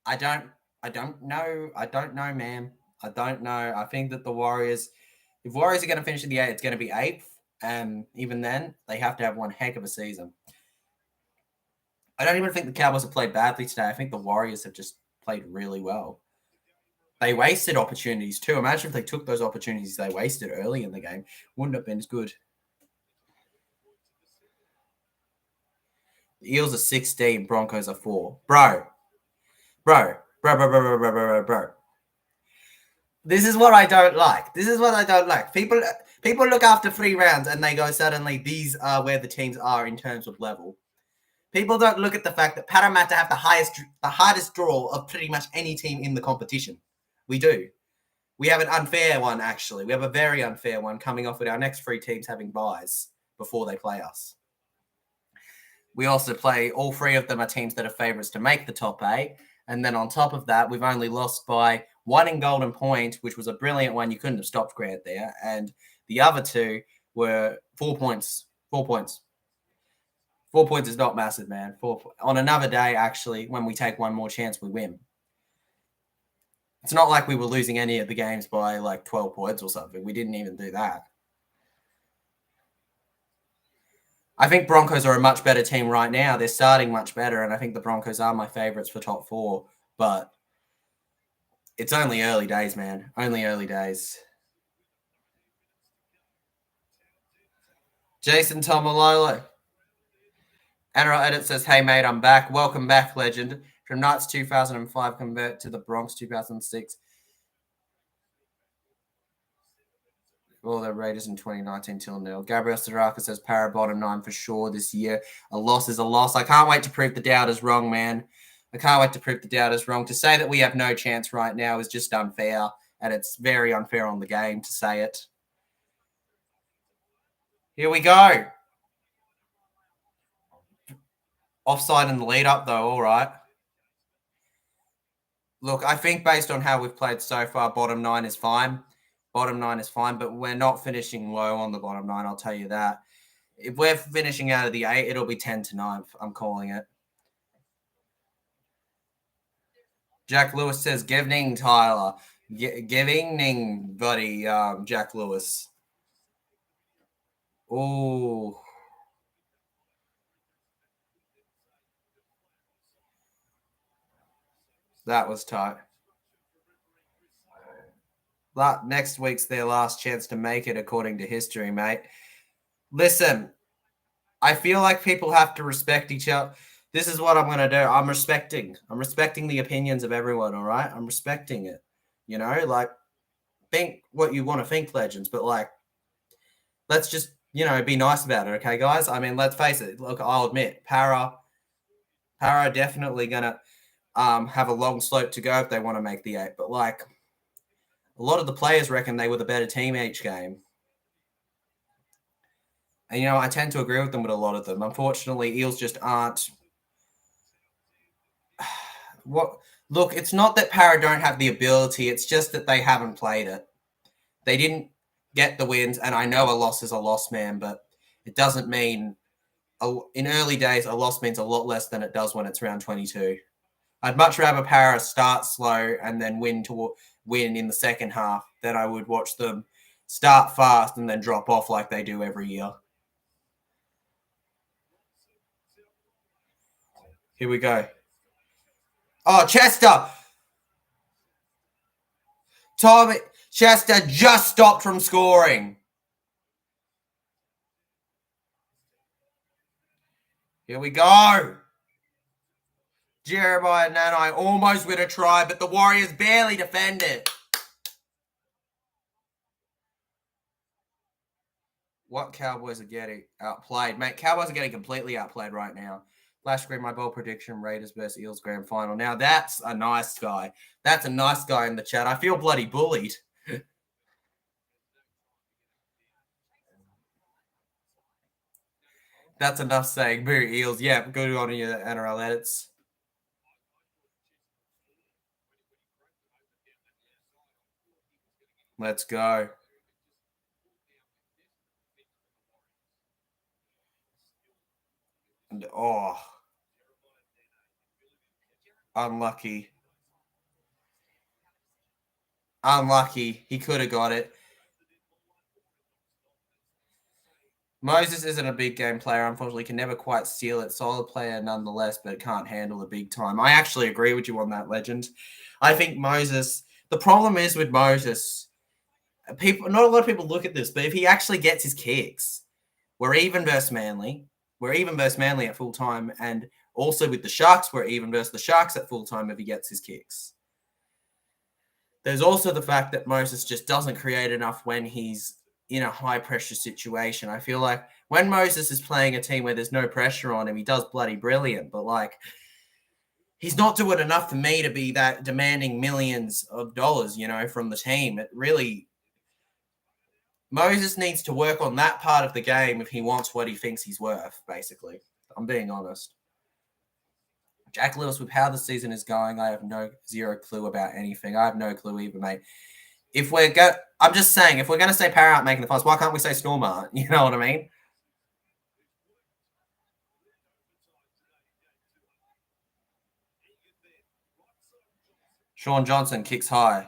Speaker 1: I don't know. I don't know, man. I don't know. I think that the Warriors, if Warriors are going to finish in the 8, it's going to be 8th. And even then, they have to have one heck of a season. I don't even think the Cowboys have played badly today. I think the Warriors have just played really well. They wasted opportunities too. Imagine if they took those opportunities they wasted early in the game. Wouldn't have been as good. The Eels are 16, Broncos are 4. Bro. This is what I don't like. People look after 3 rounds and they go, suddenly these are where the teams are in terms of level. People don't look at the fact that Parramatta have the hardest draw of pretty much any team in the competition. We do. We have an unfair one, actually. We have a very unfair one coming off with our next 3 teams having buys before they play us. We also play, all 3 of them are teams that are favourites to make the top 8. And then on top of that, we've only lost by 1 in Golden Point, which was a brilliant one. You couldn't have stopped Grant there. And the other 2 were 4 points. 4 points. 4 points is not massive, man. On another day, actually, when we take one more chance, we win. It's not like we were losing any of the games by like 12 points or something. We didn't even do that. I think Broncos are a much better team right now. They're starting much better, and I think the Broncos are my favourites for top 4. But it's only early days, man. Only early days. Jason Tomalolo. NRL Edit says, hey, mate, I'm back. Welcome back, legend. From Knights 2005, convert to the Bronx 2006. All the Raiders in 2019 till nil. Gabriel Saraka says, Para bottom 9 for sure this year. A loss is a loss. I can't wait to prove the doubters wrong, man. I can't wait to prove the doubters wrong. To say that we have no chance right now is just unfair, and it's very unfair on the game to say it. Here we go. Offside in the lead-up, though, all right. Look, I think based on how we've played so far, bottom 9 is fine. Bottom 9 is fine, but we're not finishing low on the bottom 9, I'll tell you that. If we're finishing out of the 8, it'll be 10 to 9. I'm calling it. Jack Lewis says, "Good evening, Tyler. Good evening, buddy, Jack Lewis." Oh. That was tight. Next week's their last chance to make it, according to history, mate. Listen, I feel like people have to respect each other. This is what I'm going to do. I'm respecting the opinions of everyone, all right? I'm respecting it. You know, like, think what you want to think, legends, but, like, let's just, you know, be nice about it, okay, guys? I mean, let's face it. Look, I'll admit, Para definitely going to have a long slope to go if they want to make the 8. But, like, a lot of the players reckon they were the better team each game. And, you know, I tend to agree with them with a lot of them. Unfortunately, Eels just aren't. Look, it's not that Para don't have the ability. It's just that they haven't played it. They didn't get the wins. And I know a loss is a loss, man, but it doesn't mean in early days, a loss means a lot less than it does when it's round 22. I'd much rather Para start slow and then win in the second half than I would watch them start fast and then drop off like they do every year. Here we go. Oh, Chester. Tommy Chester just stopped from scoring. Here we go. Jeremiah Nanai almost with a try, but the Warriors barely defend it. What Cowboys are getting outplayed? Mate, Cowboys are getting completely outplayed right now. Flash screen, my bold prediction, Raiders versus Eels grand final. Now, that's a nice guy. That's a nice guy in the chat. I feel bloody bullied. That's enough saying boo Eels. Yeah, good on you, NRL edits. Let's go. And, oh, unlucky. Unlucky. He could have got it. Moses isn't a big game player, unfortunately, can never quite steal it. Solid player nonetheless, but can't handle the big time. I actually agree with you on that, Legend. I think Moses, the problem is with Moses, people, not a lot of people look at this, but if he actually gets his kicks, we're even versus Manly. We're even versus Manly at full time, and also with the Sharks, we're even versus the Sharks at full time if he gets his kicks. There's also the fact that Moses just doesn't create enough when he's in a high pressure situation. I feel like when Moses is playing a team where there's no pressure on him, he does bloody brilliant. But like, he's not doing enough for me to be that demanding millions of dollars, from the team. It really, Moses needs to work on that part of the game if he wants what he thinks he's worth, basically. I'm being honest. Jack Lewis, with how the season is going, I have zero clue about anything. I have no clue either, mate. I'm just saying, if we're going to say Paramount making the finals, why can't we say Stormart? You know what I mean? Sean Johnson kicks high.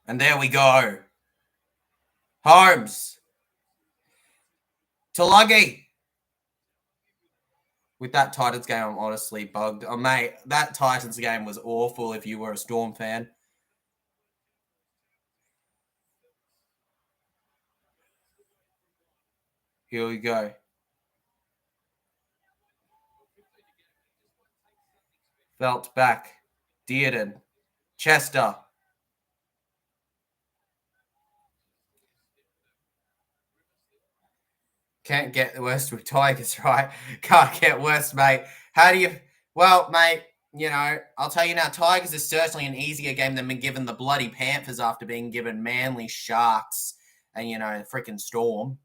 Speaker 1: And there we go. Holmes. Tulagi. With that Titans game, I'm honestly bugged. Oh, mate, that Titans game was awful if you were a Storm fan. Here we go. Felt back. Dearden. Chester. Can't get worse with Tigers, right? Can't get worse, mate. How do you... Well, mate, I'll tell you now, Tigers is certainly an easier game than being given the bloody Panthers after being given Manly, Sharks, and, freaking Storm.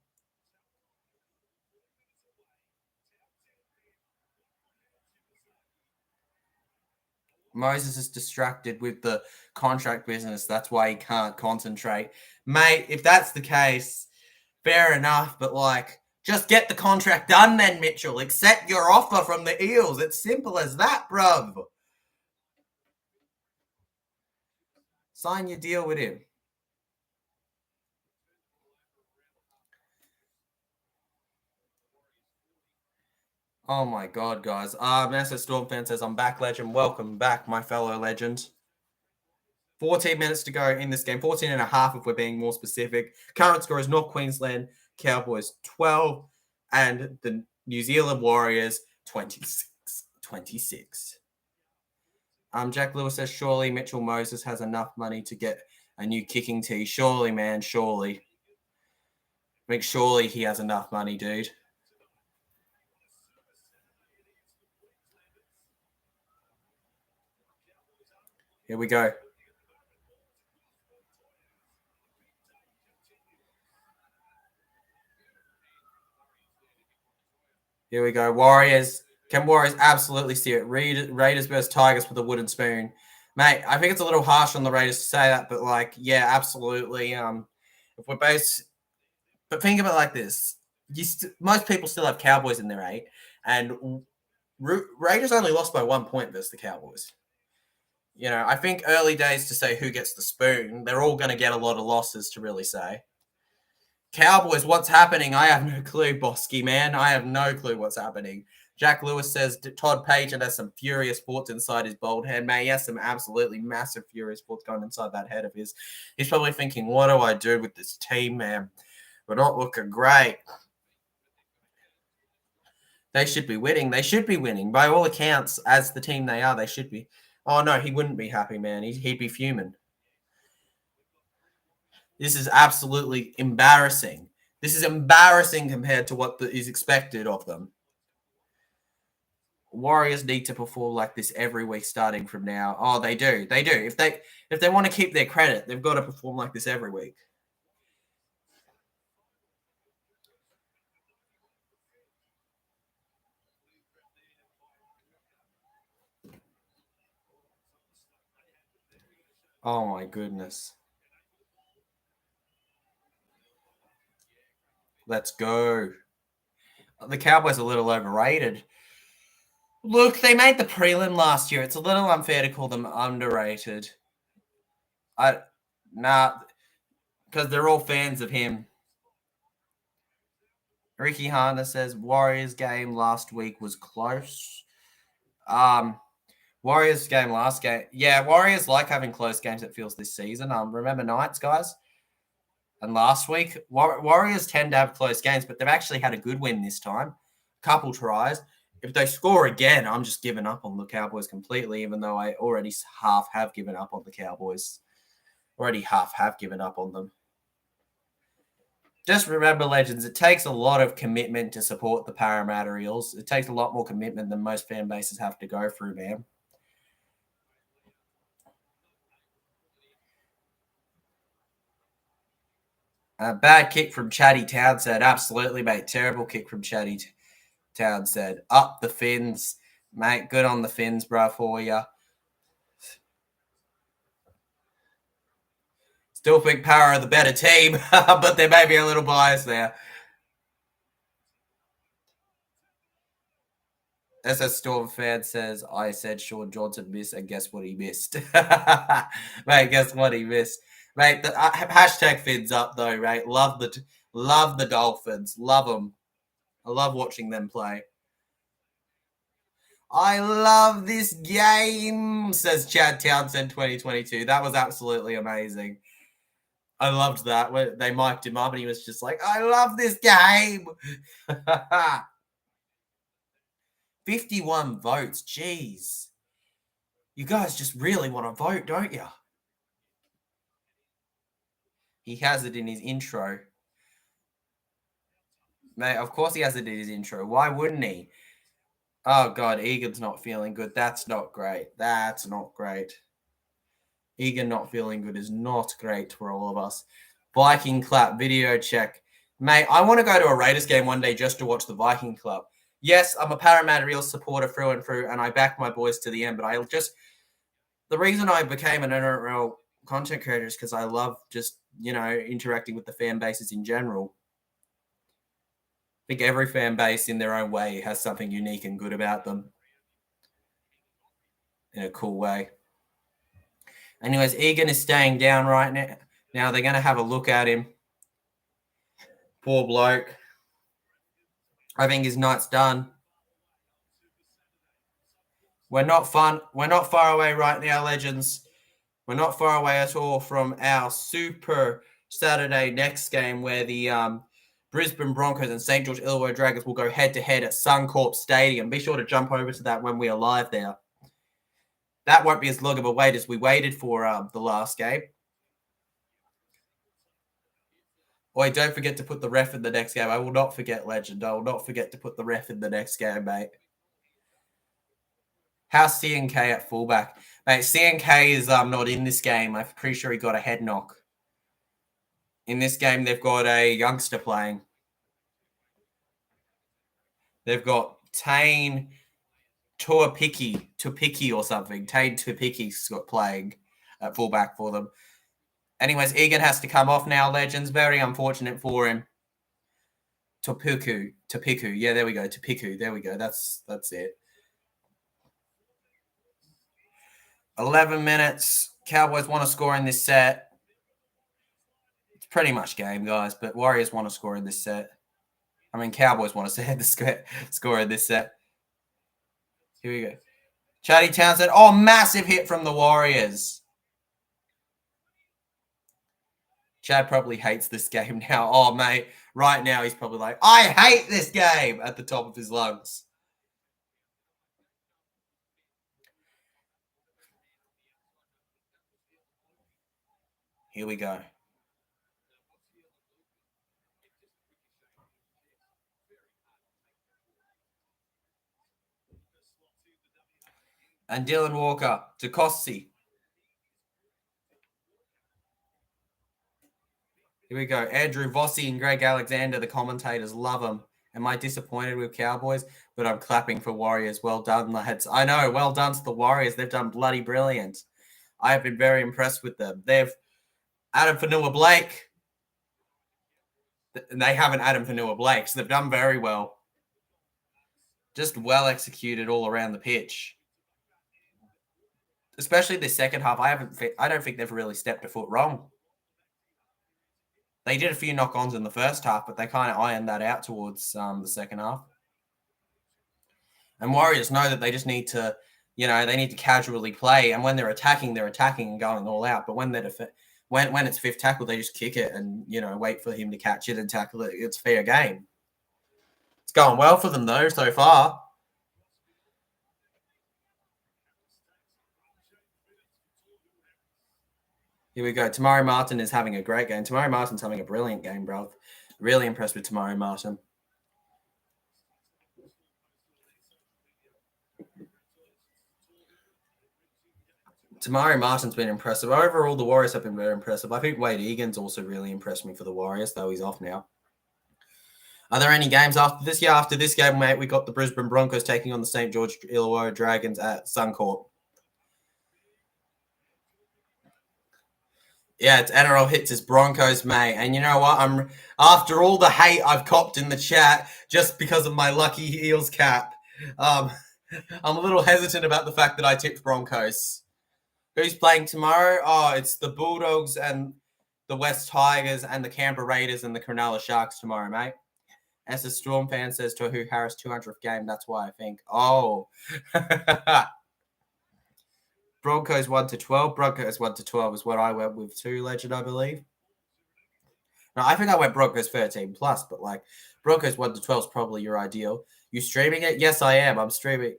Speaker 1: Moses is distracted with the contract business. That's why he can't concentrate. Mate, if that's the case, fair enough. But, just get the contract done then, Mitchell. Accept your offer from the Eels. It's simple as that, bruv. Sign your deal with him. Oh my God, guys. Massive Storm fan says, I'm back, Legend. Welcome back, my fellow legend. 14 minutes to go in this game. 14 and a half if we're being more specific. Current score is North Queensland Cowboys 12 and the New Zealand Warriors 26. Jack Lewis says, surely Mitchell Moses has enough money to get a new kicking tee. Surely, man, surely. Surely he has enough money, dude. Here we go. Here we go. Warriors. Can Warriors absolutely see it? Raiders versus Tigers with a wooden spoon. Mate, I think it's a little harsh on the Raiders to say that, but yeah, absolutely. If we're based, but think of it like this: most people still have Cowboys in their 8, and Raiders only lost by 1 point versus the Cowboys. I think early days to say who gets the spoon. They're all going to get a lot of losses to really say. Cowboys, what's happening? I have no clue, Bosky, man. I have no clue what's happening. Jack Lewis says Todd Page has some furious thoughts inside his bald head. Man, he has some absolutely massive furious thoughts going inside that head of his. He's probably thinking, what do I do with this team, man? We're not looking great. They should be winning. They should be winning. By all accounts, as the team they are, they should be. Oh, no, he wouldn't be happy, man. He'd be fuming. This is absolutely embarrassing. This is embarrassing compared to what is expected of them. Warriors need to perform like this every week starting from now. Oh, they do. They do. If they want to keep their credit, they've got to perform like this every week. Oh my goodness. Let's go. The Cowboys are a little overrated. Look, they made the prelim last year. It's a little unfair to call them underrated. Nah, because they're all fans of him. Ricky Harner says Warriors game last week was close. Warriors game last game. Yeah, Warriors like having close games, it feels, this season. Remember Knights, guys? And last week, Warriors tend to have close games, but they've actually had a good win this time. Couple tries. If they score again, I'm just giving up on the Cowboys completely, even though I already half have given up on the Cowboys. Already half have given up on them. Just remember, legends, it takes a lot of commitment to support the Parramatta Eels. It takes a lot more commitment than most fan bases have to go through, man. Bad kick from Chatty Townsend. Absolutely, mate. Terrible kick from Chatty Townsend. Up the fins, mate. Good on the fins, bro, for you. Still think Para are the better team, but there may be a little bias there. SS Storm fan says, I said Sean Johnson missed, and guess what he missed? Mate, guess what he missed? Mate, hashtag fins up, though, mate. Love the Dolphins. Love them. I love watching them play. I love this game, says Chad Townsend 2022. That was absolutely amazing. I loved that. When they mic'd him up and he was just like, I love this game. 51 votes. Jeez. You guys just really want to vote, don't you? He has it in his intro. Mate, of course he has it in his intro. Why wouldn't he? Oh, God, Egan's not feeling good. That's not great. That's not great. Egan not feeling good is not great for all of us. Viking clap, video check. Mate, I want to go to a Raiders game one day just to watch the Viking club. Yes, I'm a Parramatta Eels supporter through and through, and I back my boys to the end, but the reason I became an NRL content creator is because I love just, interacting with the fan bases in general. I think every fan base in their own way has something unique and good about them in a cool way. Anyways, Egan is staying down right now. Now they're going to have a look at him. Poor bloke. I think his night's done. We're not far away right now, legends. We're not far away at all from our super Saturday next game where the Brisbane Broncos and St. George Illawarra Dragons will go head-to-head at Suncorp Stadium. Be sure to jump over to that when we are live there. That won't be as long of a wait as we waited for the last game. Oi, don't forget to put the ref in the next game. I will not forget, legend. I will not forget to put the ref in the next game, mate. How's CNK at fullback? Mate, CNK is not in this game. I'm pretty sure he got a head knock. In this game, they've got a youngster playing. They've got Tane Tuapiki or something. Tane Tuapiki's got playing at fullback for them. Anyways, Egan has to come off now, legends. Very unfortunate for him. Topiku. Yeah, there we go. Topiku. There we go. That's it. 11 minutes. Cowboys want to score in this set. pretty much game, guys. But Warriors want to score in this set. I mean, Cowboys want to head the score in this set. Here we go. Chatty Townsend. Oh, massive hit from the Warriors. Chad probably hates this game now. Oh, mate. Right now, he's probably like, I hate this game at the top of his lungs. Here we go. And Dylan Walker to Kossi. Here we go. Andrew Vossi and Greg Alexander, the commentators, love them. Am I disappointed with Cowboys? But I'm clapping for Warriors. Well done, lads. I know. Well done to the Warriors. They've done bloody brilliant. I have been very impressed with them. They've Adam Fanua Blake. They haven't Adam Fanua Blake, so they've done very well. Just well executed all around the pitch. Especially the second half. I don't think they've really stepped a foot wrong. They did a few knock-ons in the first half, but they kind of ironed that out towards the second half. And Warriors know that they just need to, they need to casually play. And when they're attacking and going all out. But when they're when it's fifth tackle, they just kick it and, wait for him to catch it and tackle it. It's fair game. It's going well for them, though, so far. Here we go. Tamari Martin is having a great game. Tamari Martin's having a brilliant game, bro. Really impressed with Tamari Martin. Tamari Martin's been impressive. Overall, the Warriors have been very impressive. I think Wade Egan's also really impressed me for the Warriors, though he's off now. Are there any games after this? Yeah, after this game, mate, we got the Brisbane Broncos taking on the St. George Illawarra Dragons at Suncorp. Yeah, it's NRL hits his Broncos, mate. And you know what? After all the hate I've copped in the chat just because of my lucky Eels cap, I'm a little hesitant about the fact that I tipped Broncos. Who's playing tomorrow? Oh, it's the Bulldogs and the West Tigers and the Canberra Raiders and the Cronulla Sharks tomorrow, mate. As a Storm fan says, Tohu Harris 200th game. That's why I think. Oh. Broncos 1-12. Broncos 1-12 is what I went with too, Legend, I believe. No, I think I went Broncos 13+, but Broncos 1-12 is probably your ideal. You streaming it? Yes, I am. I'm streaming.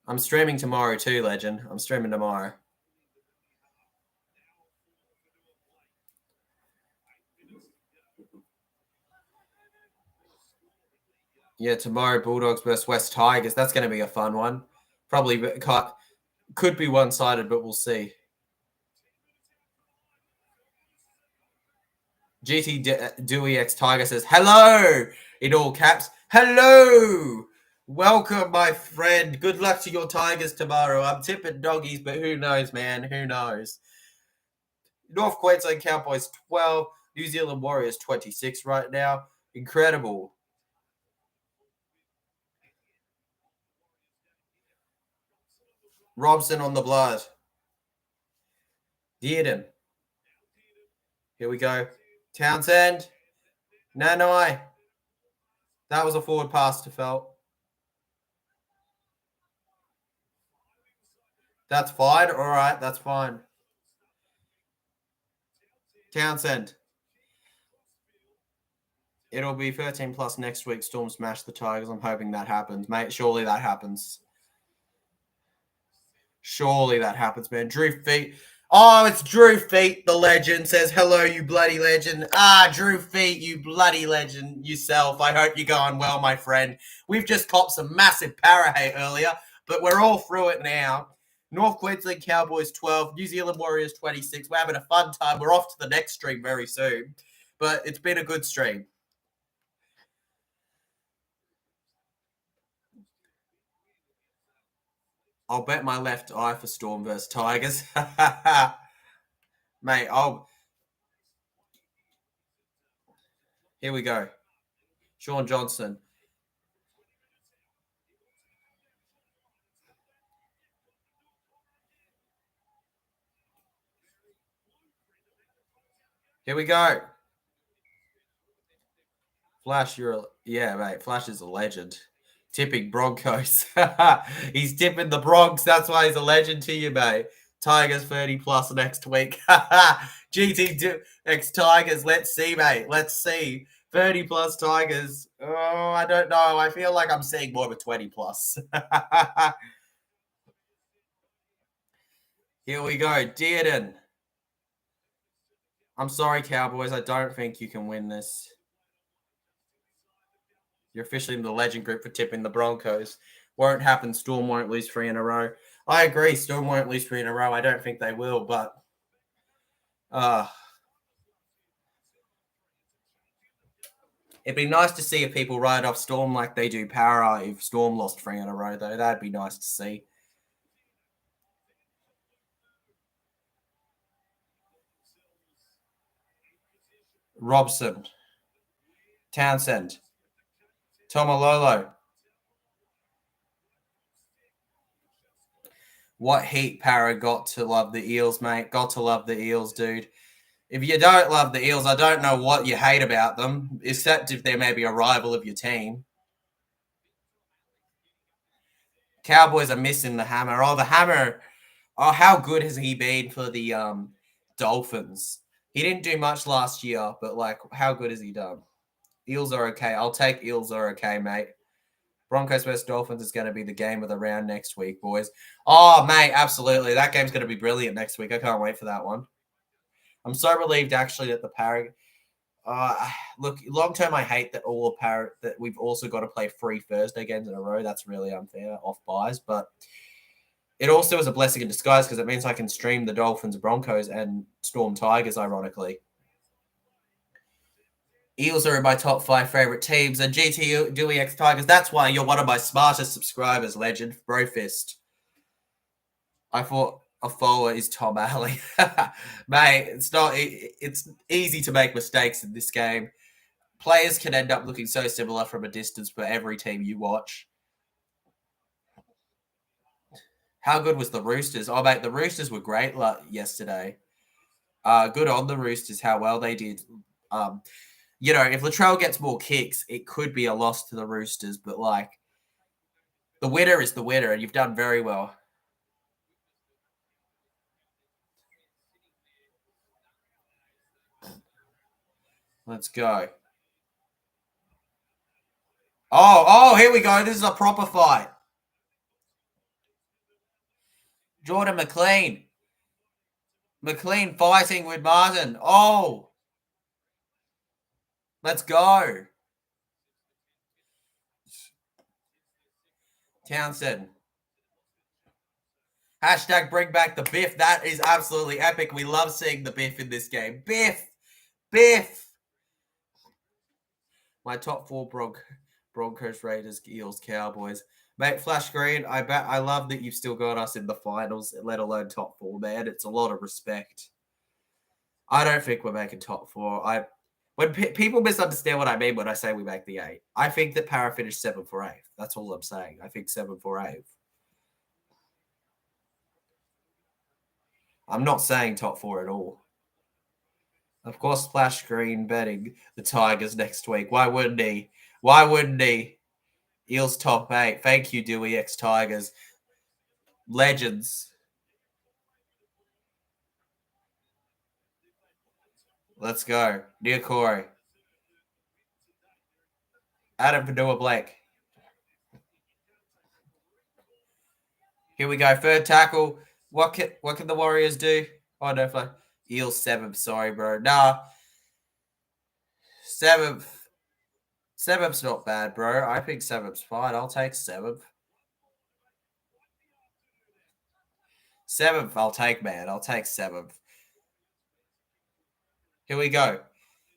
Speaker 1: I'm streaming tomorrow too, Legend. I'm streaming tomorrow. Yeah, tomorrow Bulldogs versus West Tigers. That's going to be a fun one. Probably could be one-sided, but we'll see. GT Dewey X Tiger says, hello, in all caps. Hello. Welcome, my friend. Good luck to your Tigers tomorrow. I'm tipping doggies, but who knows, man? Who knows? North Queensland Cowboys 12. New Zealand Warriors 26 right now. Incredible. Robson on the blood. Dearden. Here we go. Townsend. Nanai. That was a forward pass to Felt. That's fine. All right, that's fine. Townsend. It'll be 13+ next week. Storm smash the Tigers. I'm hoping that happens, mate. Surely that happens. Surely that happens, man. Drew Feet. Oh, it's Drew Feet, the legend, says, hello, you bloody legend. Drew Feet, you bloody legend yourself. I hope you're going well, my friend. We've just copped some massive para hate earlier, but we're all through it now. North Queensland Cowboys 12, New Zealand Warriors 26. We're having a fun time. We're off to the next stream very soon, but it's been a good stream. I'll bet my left eye for Storm versus Tigers. Mate, here we go. Sean Johnson. Here we go. Flash, yeah, mate. Flash is a legend. Tipping Broncos. He's tipping the Bronx. That's why he's a legend to you, mate. Tigers 30 plus next week. GT X Tigers. Let's see, mate. Let's see. 30 plus Tigers. Oh, I don't know. I feel like I'm seeing more of a 20 plus. Here we go. Dearden. I'm sorry, Cowboys. I don't think you can win this. You're officially in the legend group for tipping the Broncos. Won't happen. Storm won't lose 3 in a row. I agree. Storm won't lose 3 in a row. I don't think they will, but it'd be nice to see if people write off Storm like they do Para if Storm lost 3 in a row, though. That'd be nice to see. Robson. Townsend. Tomalolo. What heat Para got to love the Eels, mate. Got to love the Eels, dude. If you don't love the Eels, I don't know what you hate about them, except if they're maybe a rival of your team. Cowboys are missing the hammer. Oh, the hammer. Oh, how good has he been for the Dolphins? He didn't do much last year, but like, how good has he done? Eels are okay. I'll take Eels are okay, mate. Broncos versus Dolphins is going to be the game of the round next week, boys. Oh, mate, absolutely. That game's going to be brilliant next week. I can't wait for that one. I'm so relieved, actually, that the Parrot. Look, long term, I hate that all the Parrot that we've also got to play 3 Thursday games in a row. That's really unfair off buys, but it also is a blessing in disguise because it means I can stream the Dolphins, Broncos, and Storm Tigers, ironically. Eels are my top 5 favorite teams, and GT Dewey X Tigers. That's why you're one of my smartest subscribers, legend. Brofist. I thought a follower is Tom Alley. Mate, it's easy to make mistakes in this game. Players can end up looking so similar from a distance for every team you watch. How good was the Roosters? Oh, mate, the Roosters were great yesterday. Good on the Roosters, how well they did. If Latrell gets more kicks, it could be a loss to the Roosters, but like the winner is the winner, and you've done very well. Let's go. Oh, here we go. This is a proper fight. Jordan McLean. McLean fighting with Martin. Oh. Let's go. Townsend. Hashtag bring back the Biff. That is absolutely epic. We love seeing the Biff in this game. Biff. Biff. My top 4 Broncos, Raiders, Eels, Cowboys. Mate, Flash Green, I love that you've still got us in the finals, let alone top 4, man. It's a lot of respect. I don't think we're making top 4. When people misunderstand what I mean when I say we make the 8, I think that Para finished 7th or 8th. That's all I'm saying. I think 7th or 8th. I'm not saying top 4 at all. Of course, Splash Green betting the Tigers next week. Why wouldn't he? Why wouldn't he? Eels top 8. Thank you, Dewey X Tigers. Legends. Let's go. Near Corey. Adam Padua Blake. Here we go. Third tackle. What can the Warriors do? Oh, no, flag. Eels 7th. Sorry, bro. Nah. 7th. 7th's not bad, bro. I think 7th's fine. I'll take 7th. 7th, I'll take, man. I'll take 7th. Here we go.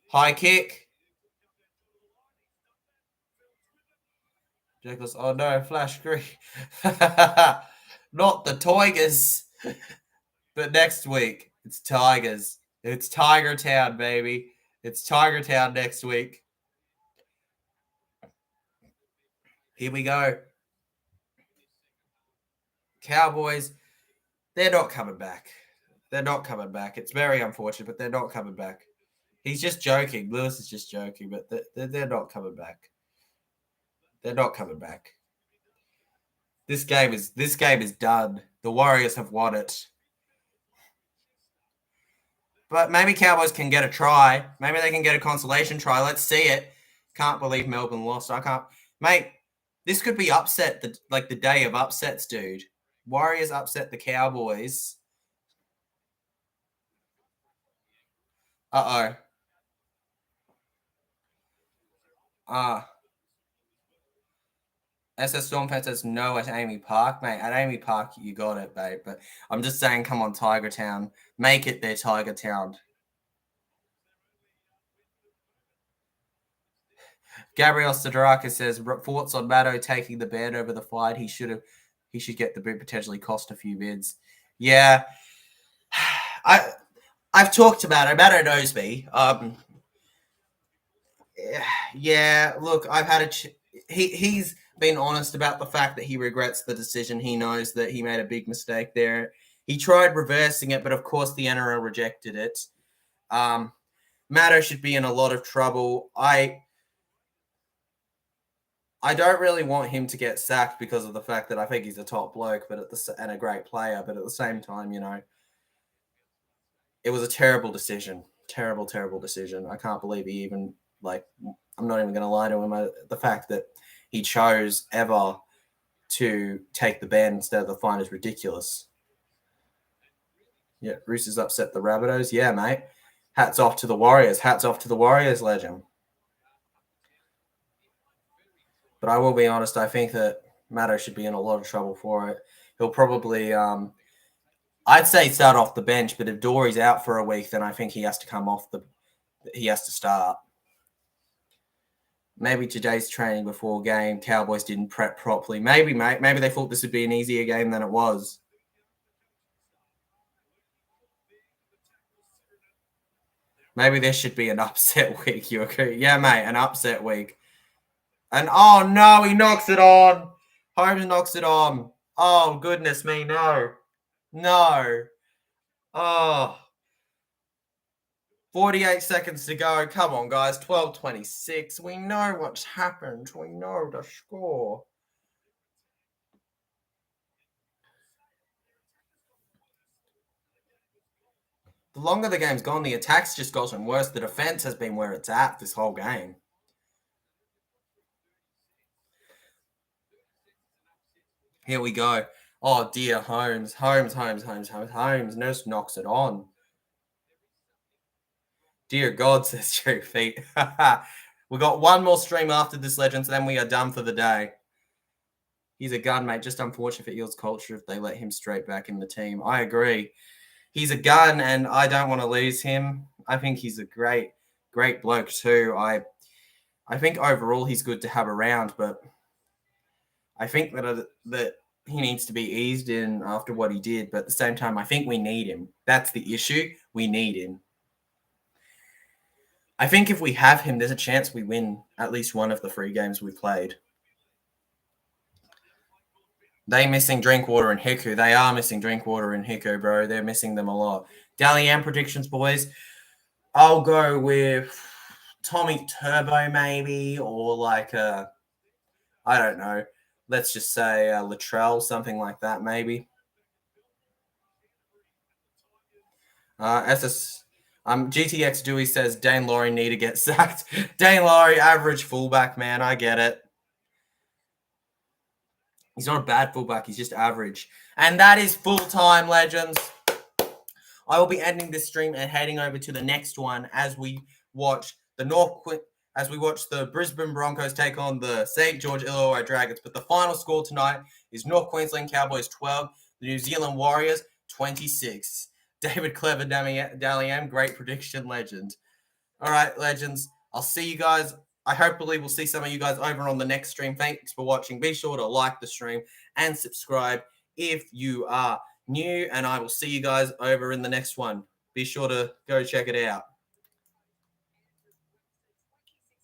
Speaker 1: High kick. Jacobs. Oh, no. Flash green. Not the Tigers. But next week, it's Tigers. It's Tiger Town, baby. It's Tiger Town next week. Here we go. Cowboys, they're not coming back. They're not coming back. It's very unfortunate, but they're not coming back. He's just joking. Lewis is just joking, but they're not coming back. They're not coming back. This game is done. The Warriors have won it. But maybe Cowboys can get a try. Maybe they can get a consolation try. Let's see it. Can't believe Melbourne lost. I can't. Mate, this could be upset, the day of upsets, dude. Warriors upset the Cowboys. Uh-oh. SS Stormfan says no at Amy Park. Mate, at Amy Park, you got it, babe. But I'm just saying, come on, Tiger Town. Make it their Tiger Town. Gabriel Sidorakis says, thoughts on Maddo taking the ban over the fight. He should get the bid, potentially cost a few bids. Yeah. I've talked about it. Maddo knows me. Yeah, look, I've had he's been honest about the fact that he regrets the decision. He knows that he made a big mistake there. He tried reversing it, but of course the NRL rejected it. Maddo should be in a lot of trouble. I don't really want him to get sacked because of the fact that I think he's a top bloke, and a great player. But at the same time, it was a terrible decision. Terrible, terrible decision. I can't believe he even I'm not even going to lie to him. The fact that he chose ever to take the ban instead of the fine is ridiculous. Yeah, Roosters upset the Rabbitohs. Yeah, mate. Hats off to the Warriors. Hats off to the Warriors, legend. But I will be honest, I think that Maddo should be in a lot of trouble for it. He'll probably, I'd say start off the bench, but if Dory's out for a week, then I think he has to come off he has to start. Maybe today's training before game, Cowboys didn't prep properly. Maybe, mate. Maybe they thought this would be an easier game than it was. Maybe there should be an upset week. You agree? Yeah, mate, an upset week. And oh no, he knocks it on. Holmes knocks it on. Oh, goodness me, no. No. Oh. 48 seconds to go. Come on, guys. 12:26. We know what's happened. We know the score. The longer the game's gone, the attack's just gotten worse. The defense has been where it's at this whole game. Here we go. Oh, dear. Holmes. Holmes Nurse knocks it on. Dear God, says True Feet. We got one more stream after this, Legends, then we are done for the day. He's a gun, mate. Just unfortunate for Eels culture if they let him straight back in the team. I agree. He's a gun, and I don't want to lose him. I think he's a great, great bloke too. I think overall he's good to have around, but I think that he needs to be eased in after what he did. But at the same time, I think we need him. That's the issue. We need him. I think if we have him, there's a chance we win at least one of the 3 games we've played. They missing Drinkwater and Hiku. They are missing Drinkwater and Hiku, bro. They're missing them a lot. Dally M predictions, boys. I'll go with Tommy Turbo maybe, or I don't know. Let's just say Latrell, something like that maybe. GTX Dewey says Dane Laurie need to get sacked. Dane Laurie, average fullback, man. I get it. He's not a bad fullback. He's just average. And that is full-time, Legends. I will be ending this stream and heading over to the next one as we watch the Brisbane Broncos take on the St. George Illawarra Dragons. But the final score tonight is North Queensland Cowboys 12, the New Zealand Warriors 26. David Clever Dally-M, great prediction, legend. All right, Legends. I'll see you guys. I hopefully will see some of you guys over on the next stream. Thanks for watching. Be sure to like the stream and subscribe if you are new. And I will see you guys over in the next one. Be sure to go check it out.